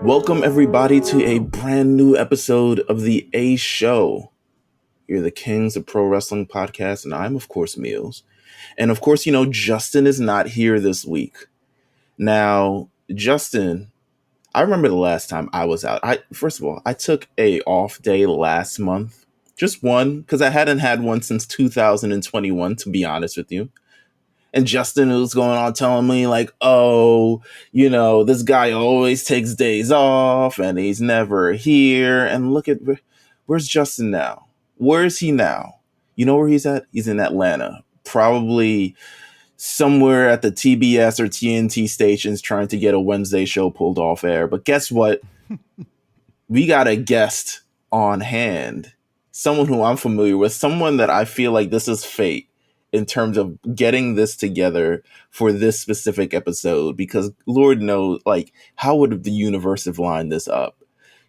Welcome everybody to a brand new episode of the A Show. You're the Kings of Pro Wrestling Podcast, and I'm, of course, Meelz. And, of course, Justin is not here this week. Now, Justin, I remember the last time I was out. First of all, I took a off day last month. Just one, because I hadn't had one since 2021, to be honest with you. And Justin was going on telling me like, oh, this guy always takes days off and he's never here. And look at, where's Justin now? Where is he now? You know where he's at? He's in Atlanta, probably somewhere at the TBS or TNT stations trying to get a Wednesday show pulled off air. But guess what? We got a guest on hand, someone who I'm familiar with, someone that I feel like this is fate in terms of getting this together for this specific episode, because Lord knows, like, how would the universe have lined this up?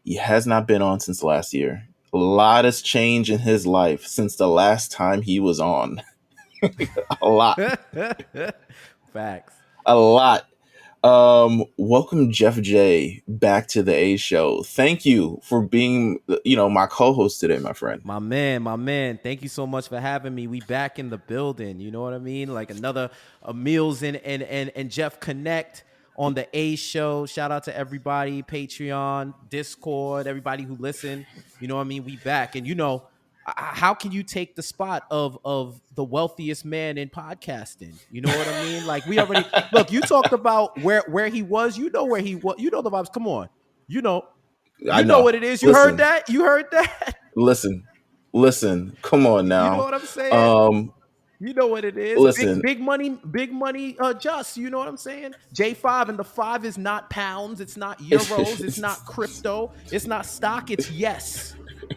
He has not been on since last year. A lot has changed in his life since the last time he was on. A lot. Facts. A lot. Welcome, Jeff J, back to the A Show. Thank you for being, my co-host today, my friend. My man. Thank you so much for having me. We back in the building. You know what I mean? Like another Meelz and Jeff Connect on the A Show. Shout out to everybody, Patreon, Discord, everybody who listen. You know what I mean? We back. And how can you take the spot of the wealthiest man in podcasting? You know what I mean? Like, we already look. You talked about where he was. You know where he was. You know the vibes. Come on. I know what it is. You heard that. Listen. Come on now. You know what I'm saying? You know what it is. Listen. Big money. Just, you know what I'm saying? J5, and the 5 is not pounds. It's not euros. It's not crypto. It's not stock. It's yes.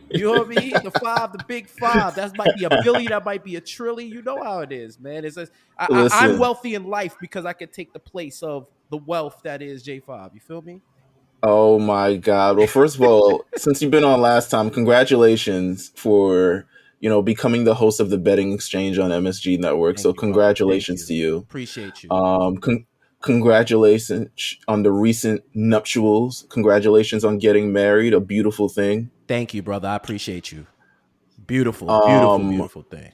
You know what I mean? The 5, the big 5. That might be a billion. That might be a trillion. You know how it is, man. I'm wealthy in life because I can take the place of the wealth that is J5. You feel me? Oh my God. Well, first of all, since you've been on last time, congratulations for, becoming the host of the betting exchange on MSG Network. So congratulations to you. Appreciate you. Congratulations on the recent nuptials. Congratulations on getting married. A beautiful thing. Thank you, brother. I appreciate you. Beautiful thing.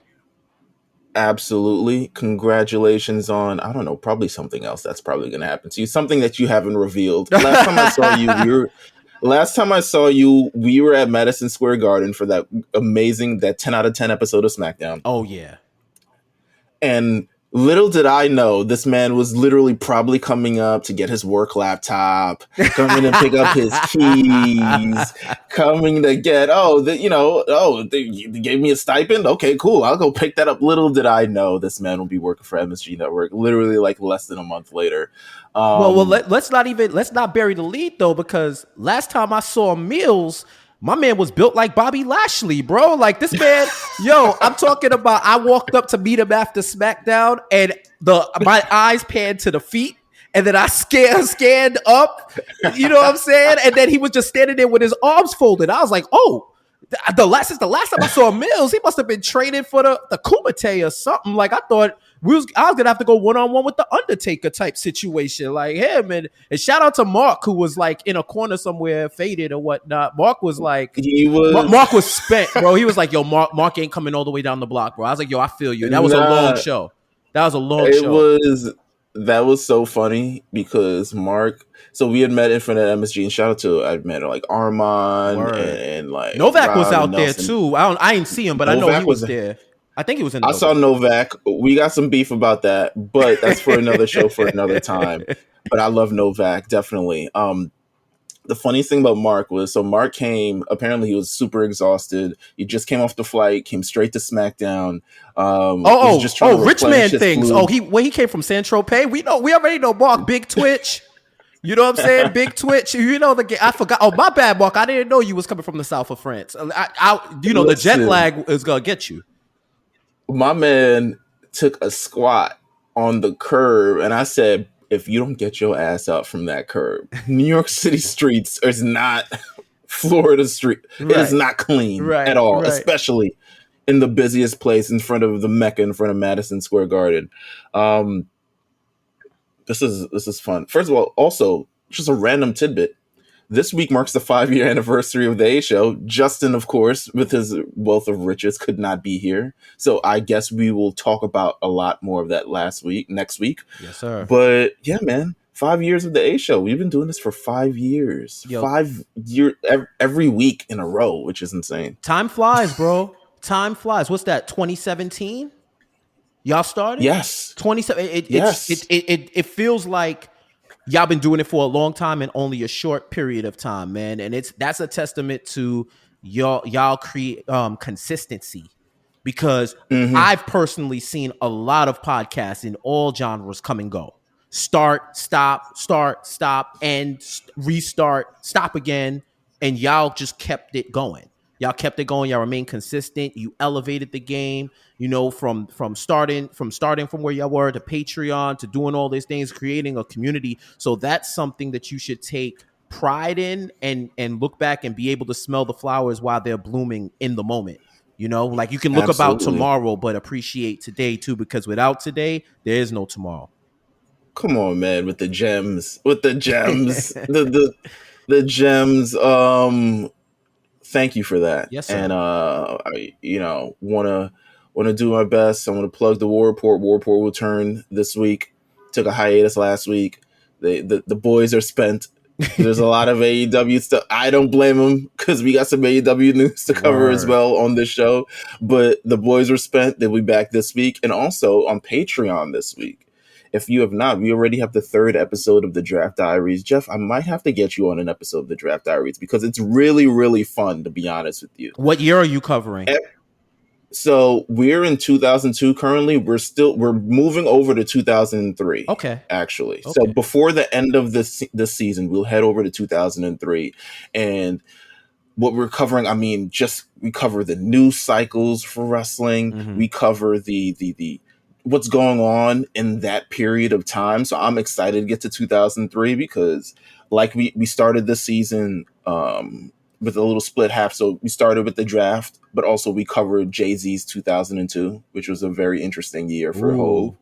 Absolutely. Congratulations on, I don't know, probably something else that's probably going to happen to you. Something that you haven't revealed. Last time I saw you, we were at Madison Square Garden for that 10 out of 10 episode of SmackDown. Oh, yeah. And little did I know, this man was literally probably coming up to get his work laptop, coming to pick up his keys, coming to get, they gave me a stipend. Okay, cool. I'll go pick that up. Little did I know this man will be working for MSG Network literally like less than a month later. Let's not bury the lead though, because last time I saw Meelz, my man was built like Bobby Lashley, bro. Like this man, I'm talking about, I walked up to meet him after SmackDown and my eyes panned to the feet and then I scanned up, you know what I'm saying? And then he was just standing there with his arms folded. I was like, oh, the last time I saw Meelz, he must have been training for the Kumite or something. Like I thought I was gonna have to go one-on-one with the Undertaker type situation, like him. And shout out to Mark, who was like in a corner somewhere, faded or whatnot. Mark was like, Mark was spent, bro. He was like, yo, Mark ain't coming all the way down the block, bro. I was like, yo, I feel you. That was a long show. That was so funny because Mark. So we had met in front of MSG, and shout out to I met like Armand and like Novak was out there too. I didn't see him, but Novak, I know he was there. I think he was in. I saw Novak. We got some beef about that, but that's for another show for another time. But I love Novak definitely. The funniest thing about Mark was, so Mark came, apparently he was super exhausted. He just came off the flight, came straight to SmackDown. Rich man things. Flu. He came from San Tropez. We already know Mark, big Twitch. You know what I'm saying? Big Twitch. You know I forgot. Oh, my bad, Mark. I didn't know you was coming from the south of France. The jet Listen, lag is gonna get you. my man took a squat on the curb, and I said, if you don't get your ass up from that curb, New York City streets is not Florida street. It is Right, not clean at right, all, right. especially in the busiest place in front of the Mecca, in front of Madison Square Garden. Um, this is fun. First of all, also just a random tidbit. This week marks the 5-year anniversary of the A Show. Justin, of course, with his wealth of riches, could not be here. So I guess we will talk about a lot more of that next week. Yes, sir. But yeah, man, 5 years of the A Show. We've been doing this for 5 years. Yo, 5 years every week in a row, which is insane. time flies, bro. Time flies. What's that? 2017? Y'all started? Yes. 27. Yes. It feels like y'all been doing it for a long time in only a short period of time, man. And that's a testament to y'all create consistency, because I've personally seen a lot of podcasts in all genres come and go. Start, stop, and restart, stop again, and y'all just kept it going. Y'all kept it going. Y'all remain consistent. You elevated the game, from starting from where y'all were to Patreon to doing all these things, creating a community. So that's something that you should take pride in and look back and be able to smell the flowers while they're blooming in the moment. Like you can look about Absolutely. tomorrow, but appreciate today too, because without today, there is no tomorrow. Come on, man, with the gems. The gems. Thank you for that. Yes, sir. And I wanna do my best. I want to plug the War Report. War Report will return this week. Took a hiatus last week. The boys are spent. There's a lot of AEW stuff. I don't blame them, because we got some AEW news to cover as well on this show. But the boys are spent. They'll be back this week, and also on Patreon this week. If you have not, we already have the 3rd episode of the Draft Diaries. Jeff, I might have to get you on an episode of the Draft Diaries, because it's really, really fun, to be honest with you. What year are you covering? So we're in 2002 currently. We're moving over to 2003. Okay. Actually. Okay. So before the end of this season, we'll head over to 2003. And what we're covering, we cover the news cycles for wrestling. Mhm. We cover the what's going on in that period of time. So I'm excited to get to 2003, because like we started this season with a little split half. So we started with the draft, but also we covered Jay-Z's 2002, which was a very interesting year for Hove.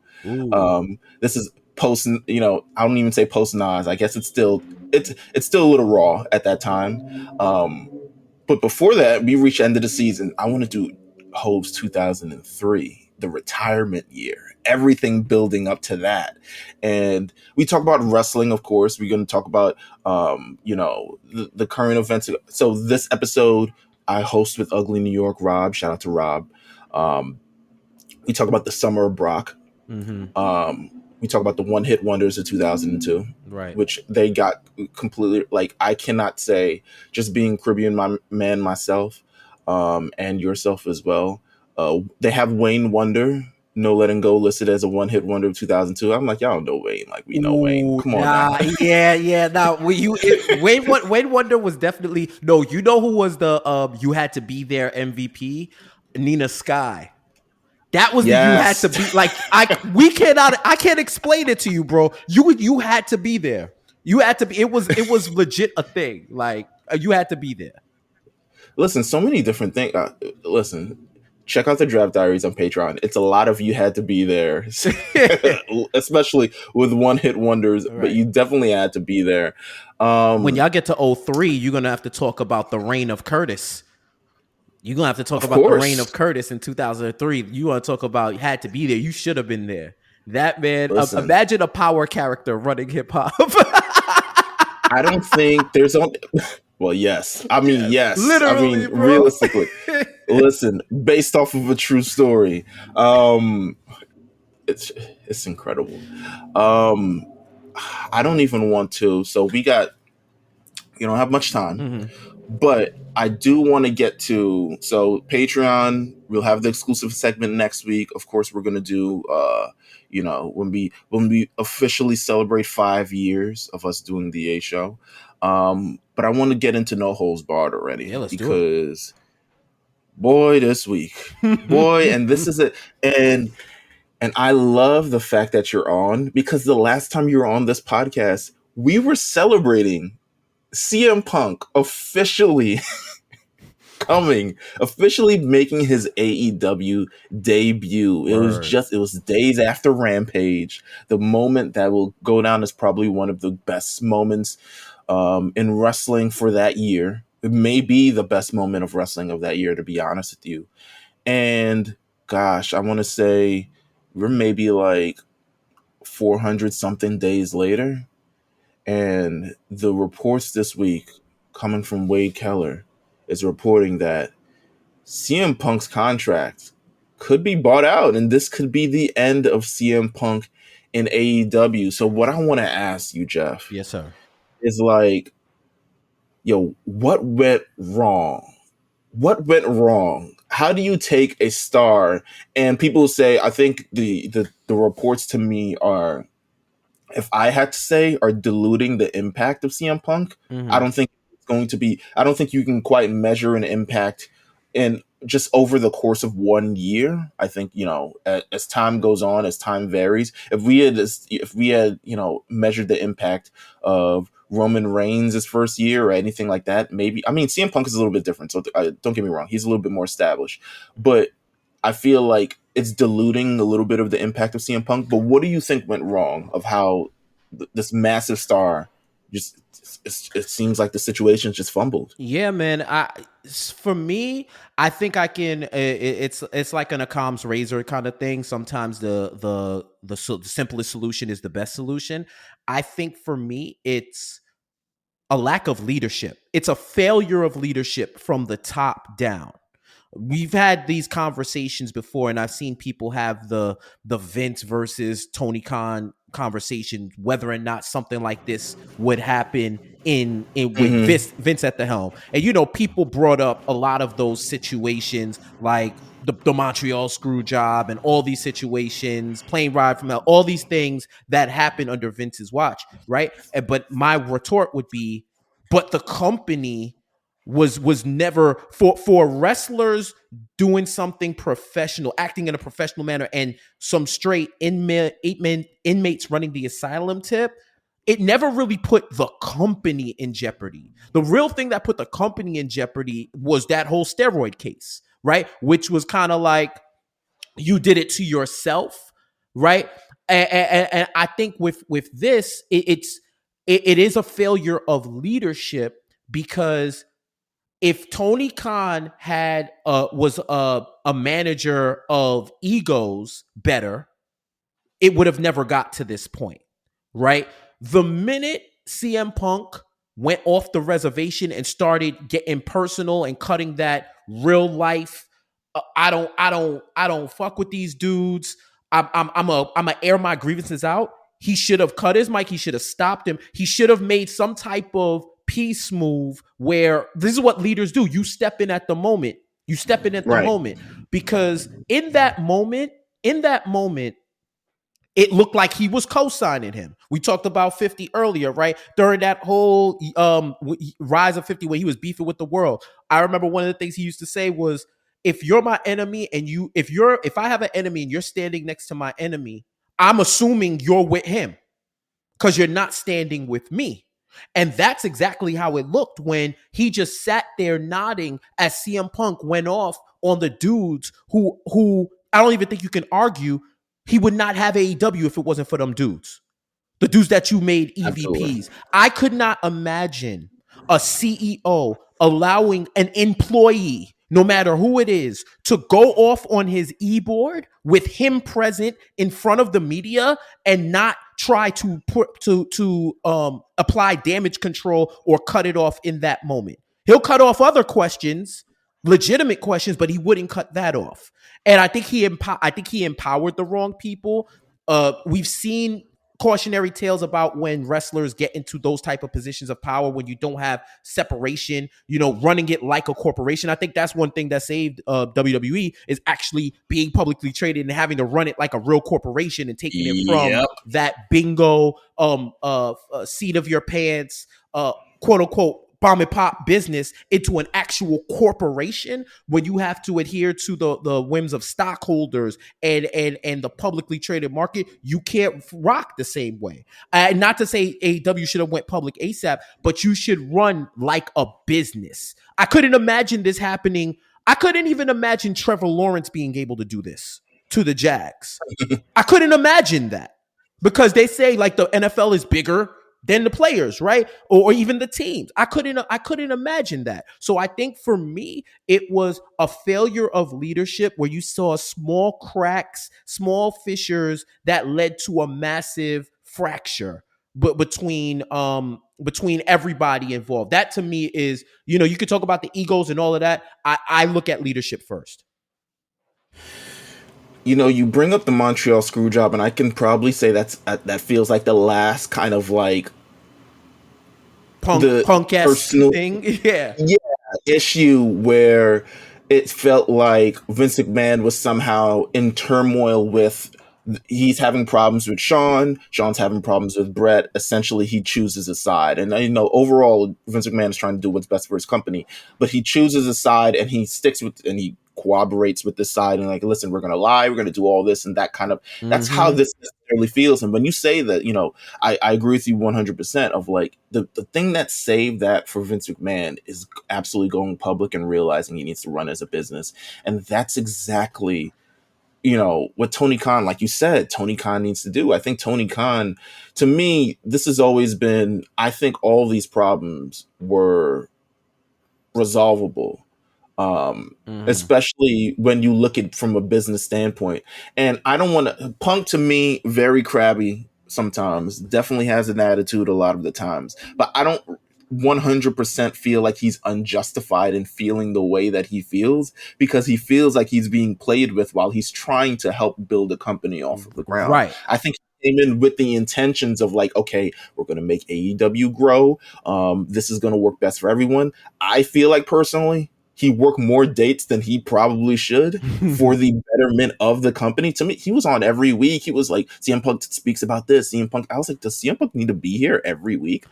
This is post, I don't even say post Nas. I guess it's still a little raw at that time. But before that, we reached the end of the season. I want to do Hove's 2003, the retirement year, everything building up to that. And we talk about wrestling, of course. We're going to talk about, the current events. So this episode, I host with Ugly New York Rob. Shout out to Rob. We talk about the summer of Brock. We talk about the one-hit wonders of 2002, right? Which they got completely, I cannot say, just being Caribbean man myself, and yourself as well. They have Wayne Wonder, No Letting Go, listed as a one-hit wonder of 2002. I'm like, y'all know Wayne, we know Wayne. Come on now. Yeah. Now, Wayne Wonder was definitely no. You know who was the You Had to Be There MVP? Nina Sky. That was Yes. the You Had to Be. I can't explain it to you, bro. You had to be there. You had to be. It was legit a thing. You had to be there. Listen, so many different things. Listen, check out the Draft Diaries on Patreon. It's a lot of you had to be there, especially with one-hit wonders. Right. But you definitely had to be there. When y'all get to 03, you're gonna have to talk about the reign of Curtis. You're going to have to talk about the reign of Curtis in 2003. You want to talk about you had to be there. You should have been there. That man, imagine a power character running hip hop. I don't think there's only... Well, yes. Yes. Literally, bro. Realistically. Listen, based off of a true story. It's incredible. I don't even want to. So we don't have much time. But I do want to get to, so Patreon, we'll have the exclusive segment next week. Of course, we're gonna do when we officially celebrate 5 years of us doing the A show. But I want to get into No Holds Barred Yeah, already let's do because boy, this week, boy, it. and this is it. And I love the fact that you're on, because the last time you were on this podcast, we were celebrating CM Punk officially officially making his AEW debut. Word. It was days after Rampage, the moment that will go down as probably one of the best moments in wrestling for that year. It may be the best moment of wrestling of that year, to be honest with you. And gosh, I want to say we're maybe like 400 something days later. And the reports this week coming from Wade Keller is reporting that CM Punk's contract could be bought out, and this could be the end of CM Punk in AEW. So what I want to ask you, Jeff, Yes, sir. is like, yo, what went wrong? What went wrong? How do you take a star? And people say, I think the reports to me are, if I had to say, are diluting the impact of CM Punk. I Mm-hmm. don't think it's going to be. I don't think you can quite measure an impact in just over the course of 1 year. I think, as time goes on, as time varies. If we had measured the impact of Roman Reigns' first year or anything like that, maybe. I mean, CM Punk is a little bit different. So don't get me wrong, he's a little bit more established, but I feel like it's diluting a little bit of the impact of CM Punk. But what do you think went wrong of how this massive star just, it seems like the situation's just fumbled? Yeah, man. For me, I think I can. It's like an Occam's razor kind of thing. Sometimes the simplest solution is the best solution. I think for me, it's a lack of leadership. It's a failure of leadership from the top down. We've had these conversations before, and I've seen people have the Vince versus Tony Khan conversation, whether or not something like this would happen in with Mm-hmm. Vince at the helm. And people brought up a lot of those situations, like the Montreal screw job and all these situations, plane ride from hell, all these things that happened under Vince's watch, right? But my retort would be, but the company was never for wrestlers doing something professional, acting in a professional manner, and some straight inmates running the asylum tip. It never really put the company in jeopardy. The real thing that put the company in jeopardy was that whole steroid case, right? Which was kind of like, you did it to yourself, right? And I think with this, it is a failure of leadership, because if Tony Khan was a manager of egos better, it would have never got to this point, right? The minute CM Punk went off the reservation and started getting personal and cutting that real life, I don't fuck with these dudes. I'm a air my grievances out. He should have cut his mic. He should have stopped him. He should have made some type of peace move where this is what leaders do. You step in at the moment. You step in at the Right. moment, because in that moment, it looked like he was co-signing him. We talked about 50 earlier, right? During that whole rise of 50 where he was beefing with the world. I remember one of the things he used to say was, if you're my enemy and if I have an enemy and you're standing next to my enemy, I'm assuming you're with him because you're not standing with me. And that's exactly how it looked when he just sat there nodding as CM Punk went off on the dudes who I don't even think you can argue he would not have AEW if it wasn't for them dudes. The dudes that you made Absolutely. EVPs. I could not imagine a CEO allowing an employee, no matter who it is, to go off on his e-board with him present in front of the media and not try to apply damage control or cut it off in that moment. He'll cut off other questions, legitimate questions, but he wouldn't cut that off. And I think he empowered the wrong people. We've seen cautionary tales about when wrestlers get into those type of positions of power when you don't have separation, running it like a corporation. I think that's one thing that saved WWE is actually being publicly traded and having to run it like a real corporation and taking it from Yep. that bingo seat of your pants quote unquote bomb and pop business into an actual corporation when you have to adhere to the whims of stockholders and the publicly traded market. You can't rock the same way. Not to say AEW should have went public ASAP, but you should run like a business. I couldn't imagine this happening. I couldn't even imagine Trevor Lawrence being able to do this to the Jags. I couldn't imagine that because they say like the NFL is bigger than the players, right? Or even the teams. I couldn't imagine that. So I think for me, it was a failure of leadership where you saw small cracks, small fissures that led to a massive fracture between everybody involved. That to me is, you could talk about the egos and all of that. I look at leadership first. You bring up the Montreal screw job, and I can probably say that feels like the last kind of like punk-ass thing. Yeah, issue where it felt like Vince McMahon was somehow in turmoil with. He's having problems with Sean's having problems with Brett. Essentially, he chooses a side. And overall, Vince McMahon is trying to do what's best for his company, but he chooses a side and he sticks with, and he cooperates with this side and like, listen, we're going to lie, we're going to do all this and that kind of, that's how this necessarily feels. And when you say that, I agree with you 100% of like the thing that saved that for Vince McMahon is absolutely going public and realizing he needs to run as a business. And that's exactly what Tony Khan, like you said, Tony Khan needs to do. I think Tony Khan, to me, this has always been, I think all these problems were resolvable. Especially when you look at from a business standpoint. And I don't want to, Punk to me, very crabby sometimes, definitely has an attitude a lot of the times, but I don't 100% feel like he's unjustified in feeling the way that he feels, because he feels like he's being played with while he's trying to help build a company off of the ground. Right. I think he came in with the intentions of like, okay, we're going to make AEW grow. This is going to work best for everyone. I feel like personally, he worked more dates than he probably should for the betterment of the company. To me, he was on every week. He was like, CM Punk speaks about this. CM Punk. I was like, does CM Punk need to be here every week?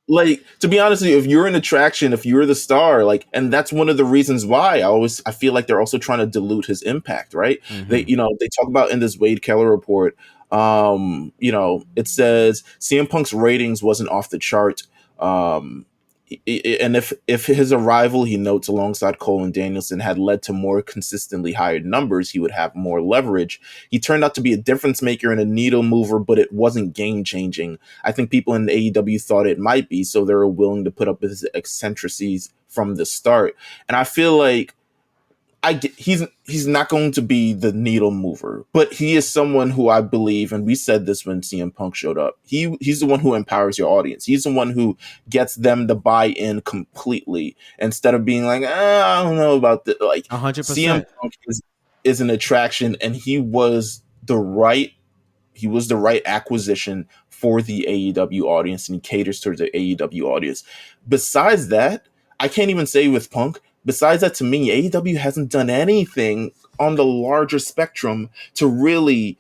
Like, to be honest with you, if you're an attraction, if you're the star, like, and that's one of the reasons why I feel like they're also trying to dilute his impact, right? They talk about in this Wade Keller report, it says CM Punk's ratings wasn't off the chart. And if his arrival, he notes, alongside Cole and Danielson had led to more consistently higher numbers, he would have more leverage. He turned out to be a difference maker and a needle mover, but it wasn't game changing. I think people in the AEW thought it might be, so they were willing to put up with his eccentricities from the start. And I feel like he's not going to be the needle mover, but he is someone who I believe, and we said this when CM Punk showed up, he's the one who empowers your audience. He's the one who gets them to buy in completely instead of being like, I don't know about this. Like 100%. CM Punk is an attraction, and he was the right acquisition for the AEW audience, and he caters towards the AEW audience. Besides that, I can't even say with Punk. Besides that, to me, AEW hasn't done anything on the larger spectrum to really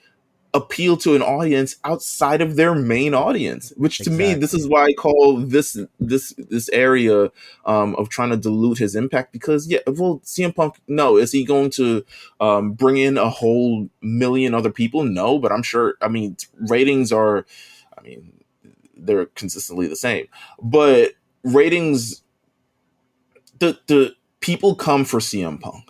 appeal to an audience outside of their main audience, which to me, this is why I call this area of trying to dilute his impact, because CM Punk, no, is he going to bring in a whole million other people? No, but I'm sure, ratings are, they're consistently the same, but ratings, the people come for CM Punk.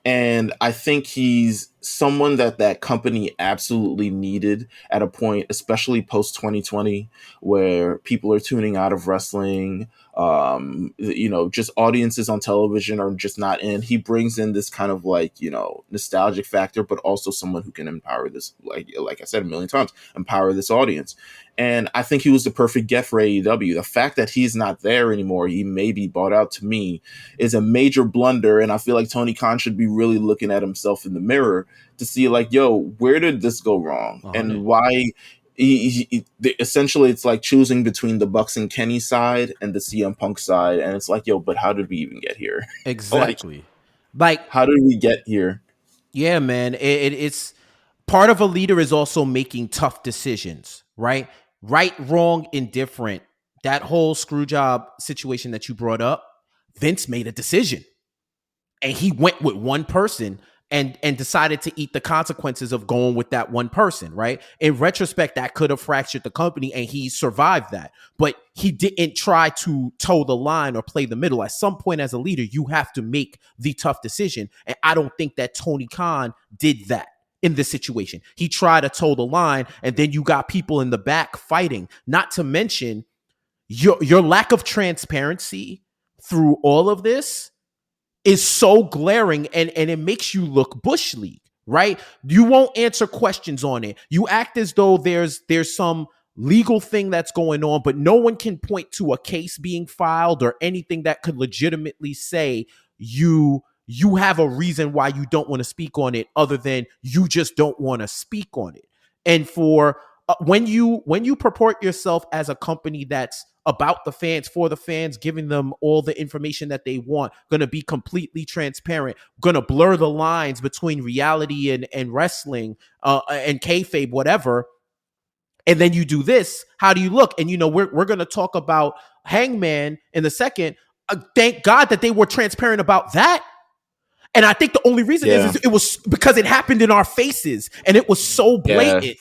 And I think he's someone that company absolutely needed at a point, especially post 2020, where people are tuning out of wrestling. just audiences on television are just not in. He brings in this kind of like, nostalgic factor, but also someone who can empower this, like I said a million times, empower this audience. And I think he was the perfect get for AEW. The fact that he's not there anymore, he may be bought out, to me is a major blunder. And I feel like Tony Khan should be really looking at himself in the mirror to see like, yo, where did this go wrong? 100. And why essentially it's like choosing between the Bucks and Kenny side and the CM Punk side. And it's like, yo, but how did we even get here? Exactly. Like, how did we get here? Yeah, man. It's part of a leader is also making tough decisions, right? Right, wrong, indifferent. That whole screw job situation that you brought up, Vince made a decision. And he went with one person and decided to eat the consequences of going with that one person, right? In retrospect, that could have fractured the company, and he survived that. But he didn't try to toe the line or play the middle. At some point as a leader, you have to make the tough decision. And I don't think that Tony Khan did that in this situation. He tried to toe the line, and then you got people in the back fighting. Not to mention your lack of transparency through all of this is so glaring, and it makes you look Bush League, right? You won't answer questions on it. You act as though there's some legal thing that's going on, but no one can point to a case being filed or anything that could legitimately say you have a reason why you don't want to speak on it, other than you just don't want to speak on it. And for when you purport yourself as a company that's about the fans, for the fans, giving them all the information that they want, going to be completely transparent, going to blur the lines between reality and wrestling and kayfabe, whatever. And then you do this, how do you look? And, we're going to talk about Hangman in a second. Thank God that they were transparent about that. And I think the only reason is it was because it happened in our faces and it was so blatant. Yeah.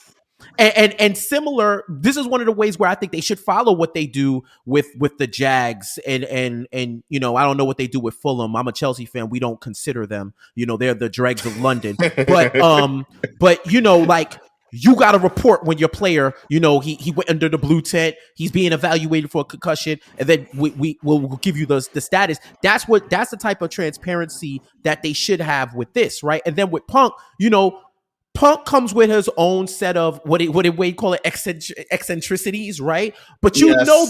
And similar, this is one of the ways where I think they should follow what they do with the Jags and I don't know what they do with Fulham. I'm a Chelsea fan. We don't consider them, they're the dregs of London. But like, you got to report when your player, he went under the blue tent, he's being evaluated for a concussion, and then we'll give you the status. That's the type of transparency that they should have with this, right? And then with Punk, Punk comes with his own set of what did Wade call it, eccentricities, right? But you know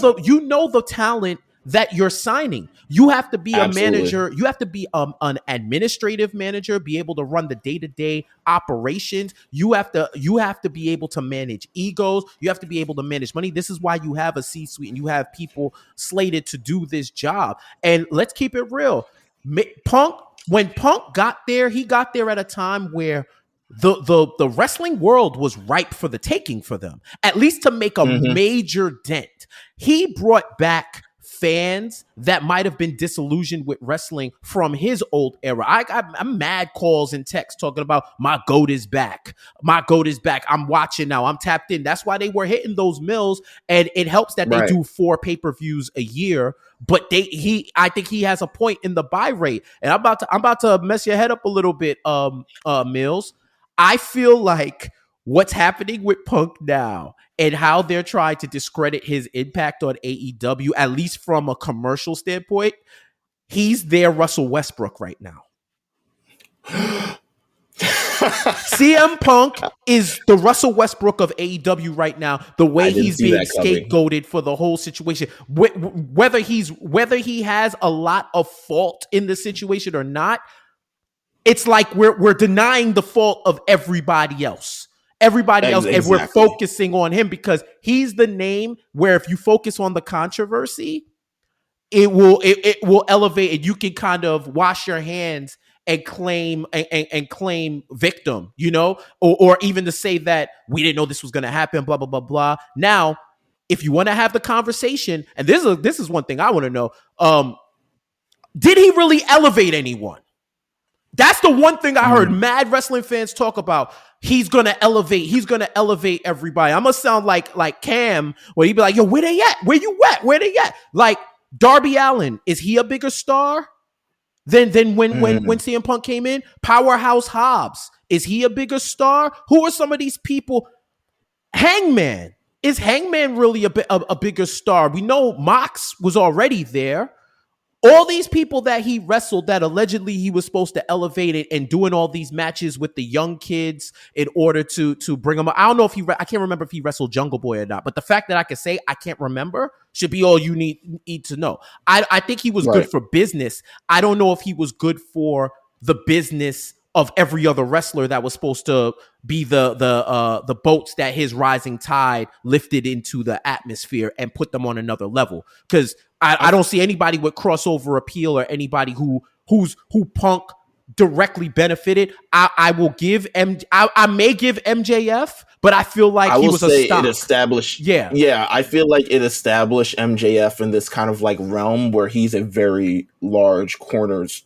the talent that you're signing. You have to be Absolutely. A manager. You have to be an administrative manager, be able to run the day-to-day operations. You have to be able to manage egos. You have to be able to manage money. This is why you have a C-suite and you have people slated to do this job. And let's keep it real. When Punk got there, he got there at a time where the wrestling world was ripe for the taking for them, at least to make a major dent. He brought back fans that might have been disillusioned with wrestling from his old era. I'm mad calls and texts talking about my GOAT is back. My GOAT is back. I'm watching now. I'm tapped in. That's why they were hitting those Meelz, and it helps that they do 4 pay-per-views a year. But I think he has a point in the buy rate. And I'm about to mess your head up a little bit, Meelz. I feel like what's happening with Punk now and how they're trying to discredit his impact on AEW, at least from a commercial standpoint, he's their Russell Westbrook right now. CM Punk is the Russell Westbrook of AEW right now, the way he's being scapegoated for the whole situation. Whether he has a lot of fault in the situation or not, it's like we're denying the fault of everybody else. Exactly. And we're focusing on him because he's the name where if you focus on the controversy, it will elevate and you can kind of wash your hands and claim victim, or even to say that we didn't know this was going to happen, blah, blah, blah, blah. Now, if you want to have the conversation, and this is one thing I want to know, did he really elevate anyone? That's the one thing I heard mad wrestling fans talk about. He's gonna elevate everybody. I'm gonna sound like Cam, where he'd be like, yo, where they at? Where you at? Where they at? Like Darby Allin, is he a bigger star than when CM Punk came in? Powerhouse Hobbs, is he a bigger star? Who are some of these people? Hangman, is Hangman really a bigger star? We know Mox was already there. All these people that he wrestled that allegedly he was supposed to elevate it and doing all these matches with the young kids in order to bring them up. I don't know if I can't remember if he wrestled Jungle Boy or not, but the fact that I can say I can't remember should be all you need to know. I think he was good Right. for business. I don't know if he was good for the business of every other wrestler that was supposed to be the boats that his rising tide lifted into the atmosphere and put them on another level. Because I don't see anybody with crossover appeal or anybody who Punk directly benefited. I will give I may give MJF, but I feel like I he will was a say it stock. established. Yeah, Yeah, I feel like it established MJF in this kind of like realm where he's a very large corners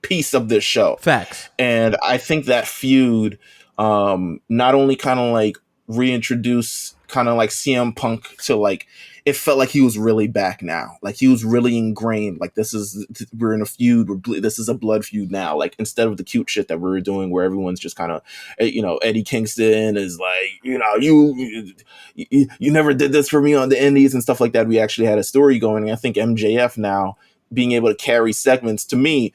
piece of this show. facts. And I think that feud not only kind of like reintroduce kind of like CM Punk to like, it felt like he was really back now. Like he was really ingrained. Like we're in a feud. This is a blood feud now. Like instead of the cute shit that we were doing where everyone's just kind of, Eddie Kingston is like, you never did this for me on the indies and stuff like that. We actually had a story going. And I think MJF now being able to carry segments to me,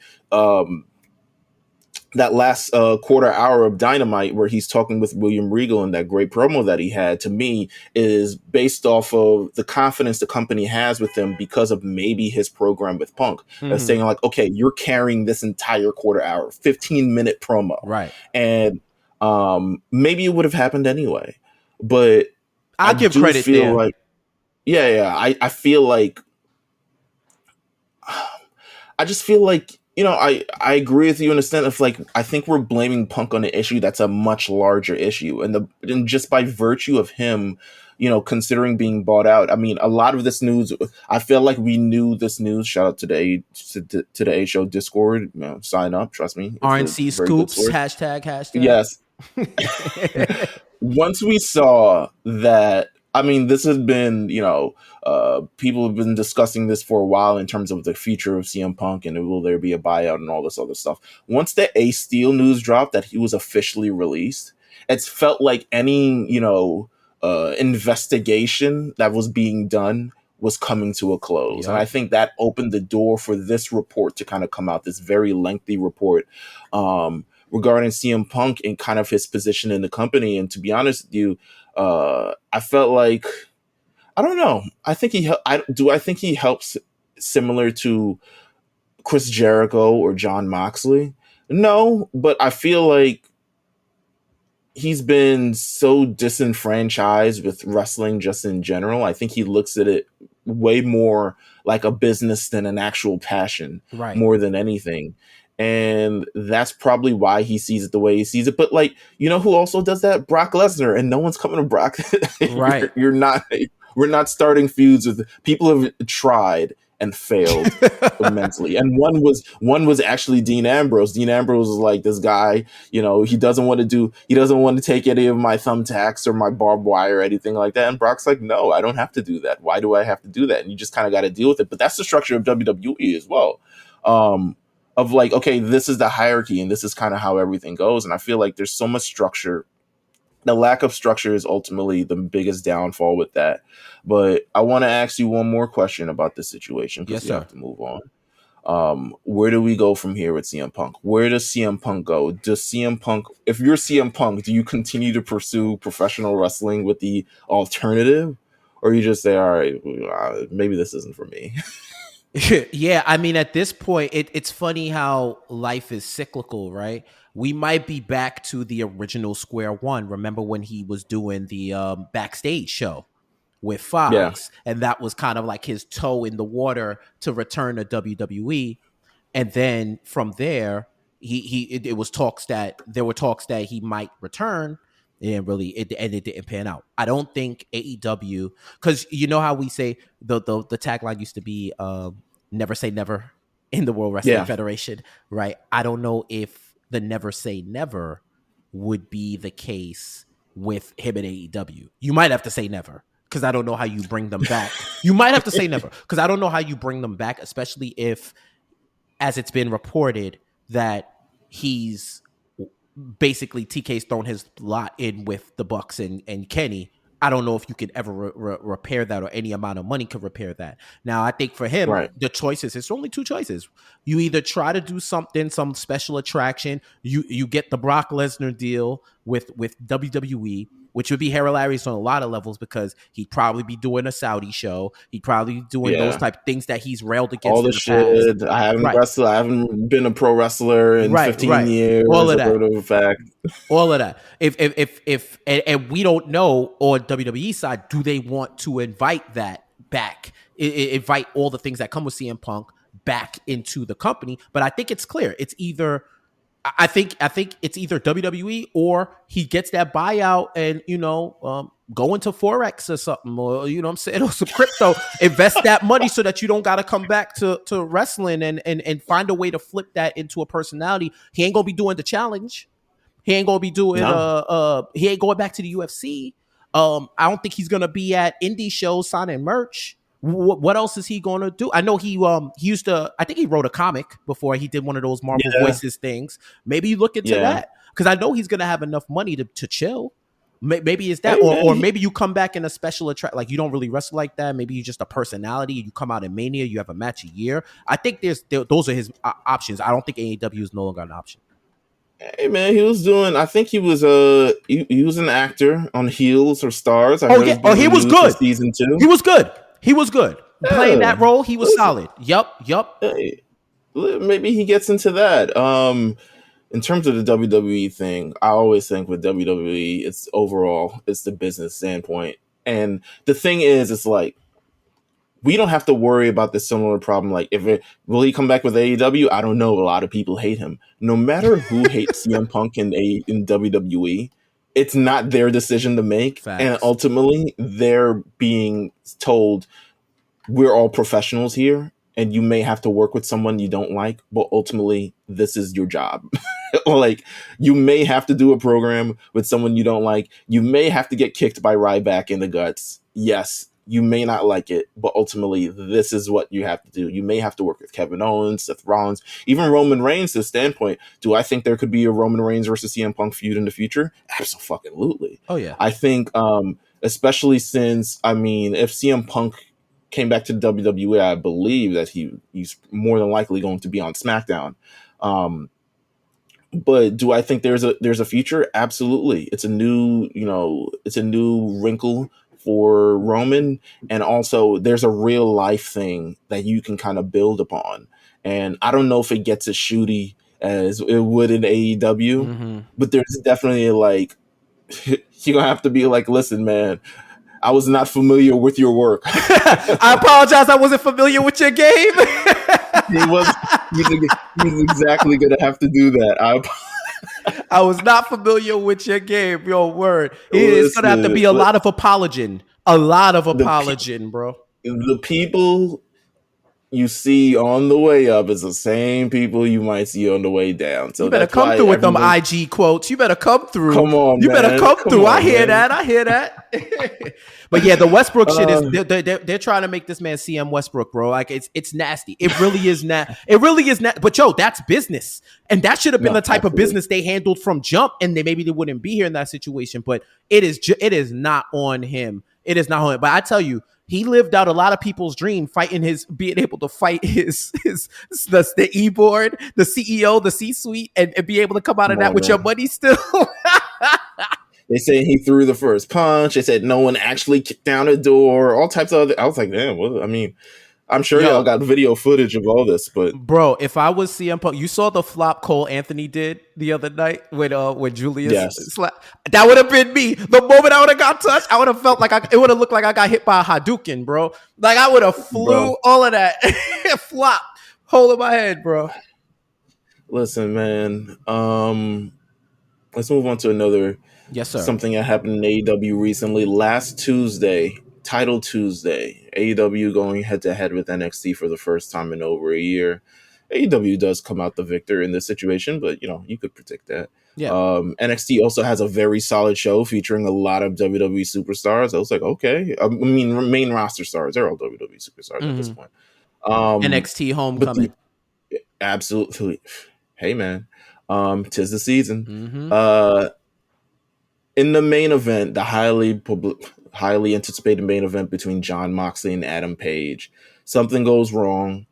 that last quarter hour of Dynamite where he's talking with William Regal and that great promo that he had, to me, is based off of the confidence the company has with him because of maybe his program with Punk. Saying like, okay, you're carrying this entire quarter hour, 15-minute promo. Right. And maybe it would have happened anyway. But I'll give do credit feel there. like, I feel like, I just feel like, I agree with you in a sense of like, I think we're blaming Punk on an issue that's a much larger issue. And just by virtue of him, considering being bought out, I mean, a lot of this news, I feel like we knew this news. Shout out to the A Show Discord. Sign up, trust me. RNC Scoops, hashtag. Yes. Once we saw that, I mean, this has been, people have been discussing this for a while in terms of the future of CM Punk and will there be a buyout and all this other stuff. Once the Ace Steel news dropped that he was officially released, it's felt like any, investigation that was being done was coming to a close. Yep. And I think that opened the door for this report to kind of come out, this very lengthy report regarding CM Punk and kind of his position in the company. And to be honest with you, I felt like, I don't know. I think I think he helps similar to Chris Jericho or John Moxley? No, but I feel like he's been so disenfranchised with wrestling just in general. I think he looks at it way more like a business than an actual passion, Right. more than anything. And that's probably why he sees it the way he sees it. But like, you know who also does that? Brock Lesnar, and no one's coming to Brock. Right. We're not starting feuds with people have tried and failed immensely. And one was actually Dean Ambrose. Dean Ambrose was like, this guy, he doesn't want to take any of my thumbtacks or my barbed wire or anything like that. And Brock's like, no, I don't have to do that. Why do I have to do that? And you just kind of got to deal with it. But that's the structure of WWE as well. Of like, okay, this is the hierarchy and this is kind of how everything goes. And I feel like there's so much structure. The lack of structure is ultimately the biggest downfall with that. But I want to ask you one more question about this situation because we have to move on. Where do we go from here with CM Punk? Where does CM Punk go? Does CM Punk, if you're CM Punk, do you continue to pursue professional wrestling with the alternative? Or you just say, all right, maybe this isn't for me? Yeah, I mean, at this point, it's funny how life is cyclical, right? We might be back to the original square one. Remember when he was doing the backstage show with Fox, and that was kind of like his toe in the water to return to WWE. And then from there, there were talks that he might return, and really it didn't pan out. I don't think AEW, because you know how we say the tagline used to be never say never in the World Wrestling Federation, right? I don't know if the never say never would be the case with him at AEW. You might have to say never, because I don't know how you bring them back. You might have to say never, because I don't know how you bring them back, especially if, as it's been reported, that he's basically TK's thrown his lot in with the Bucks and Kenny I don't know if you could ever repair that, or any amount of money could repair that. Now, I think for him, Right. the choices, it's only two choices. You either try to do something, some special attraction. You get the Brock Lesnar deal with WWE, which would be hilarious on a lot of levels, because he'd probably be doing a Saudi show. He'd probably be doing those Yeah. type of things that he's railed All against the in the past. shit. I haven't Right, wrestled. I haven't been a pro wrestler in right, 15 right. All years. of A that. bit of a fact. All of that. If and we don't know on WWE side, do they want to invite that back? Invite all the things that come with CM Punk back into the company. But I think it's clear. It's either I think it's either WWE, or he gets that buyout and go into Forex or something, or what I'm saying, or some crypto, invest that money so that you don't got to come back to wrestling, and find a way to flip that into a personality. He ain't gonna be doing the challenge. He ain't gonna be doing No. he ain't going back to the UFC. I don't think he's gonna be at indie shows signing merch. What else is he gonna do? I know he used to. I think he wrote a comic before he did one of those Marvel Yeah. Voices things. Maybe you look into Yeah. that, because I know he's gonna have enough money to chill. Maybe it's that, Hey, man, or maybe you come back in a special attract, like you don't really wrestle like that. Maybe you're just a personality. You come out in Mania, you have a match a year. I think those are his options. I don't think AEW is no longer an option. Hey man, he was doing. I think he was he was an actor on Heels or Stars. I Oh heard yeah, he's being he was renewed for good. season 2. He was good. He was good. Playing Yeah. that role, he was Listen, solid. Yup. hey, maybe he gets into that. In terms of the WWE thing, I always think with WWE, it's overall, it's the business standpoint. And the thing is, it's like, we don't have to worry about the similar problem. Like, will he come back with AEW? I don't know. A lot of people hate him. No matter who hates CM Punk in WWE, it's not their decision to make. And Facts. ultimately, they're being told, we're all professionals here, and you may have to work with someone you don't like, but ultimately, this is your job. Like, you may have to do a program with someone you don't like. You may have to get kicked by Ryback in the guts. Yes, you may not like it, but ultimately, this is what you have to do. You may have to work with Kevin Owens, Seth Rollins, even Roman Reigns. To standpoint, do I think there could be a Roman Reigns versus CM Punk feud in the future? Absolutely. Oh yeah. I think, especially since, I mean, if CM Punk came back to the WWE, I believe that he's more than likely going to be on SmackDown. But do I think there's a future? Absolutely. It's a new wrinkle for Roman, and also there's a real life thing that you can kind of build upon. And I don't know if it gets as shooty as it would in AEW, but there's definitely like you're gonna have to be like, listen, man, I was not familiar with your work. I apologize. I wasn't familiar with your game. He's exactly gonna have to do that. I was not familiar with your game. Your word. It's gonna have to be a lot of apologizing. Bro. The people you see on the way up is the same people you might see on the way down. So you better come through with them IG quotes. You better come through. Come on, you better man. come through. On, I hear man. that. But yeah, the Westbrook shit is they're trying to make this man CM Westbrook, bro. Like it's nasty. It really is not. It really is not. But yo, that's business, and that should have been the type of business they handled from jump, and maybe they wouldn't be here in that situation. But it is not on him. It is not on him. But I tell you, he lived out a lot of people's dream, being able to fight the e-board, the CEO, the C-suite, and be able to come out of that with your money still. They say he threw the first punch. They said no one actually kicked down a door. All types of other. I was like, damn. Well, I mean, I'm sure y'all got video footage of all this, but bro, if I was CM Punk, you saw the flop Cole Anthony did the other night when Julius slapped. That would have been me. The moment I would have got touched, I would have felt like it would have looked like I got hit by a Hadouken, bro. Like I would have flew all of that flop, hole in my head, bro. Listen, man. Let's move on to another. Yes, sir. Something that happened in AEW recently. Last Tuesday, Title Tuesday, AEW going head to head with NXT for the first time in over a year. AEW does come out the victor in this situation, but you could predict that. Yeah. NXT also has a very solid show featuring a lot of WWE superstars. I was like, okay. I mean, main roster stars. They're all WWE superstars at this point. NXT Homecoming. Absolutely. Hey, man. 'Tis the season. In the main event, the highly highly anticipated main event between Jon Moxley and Adam Page. Something goes wrong.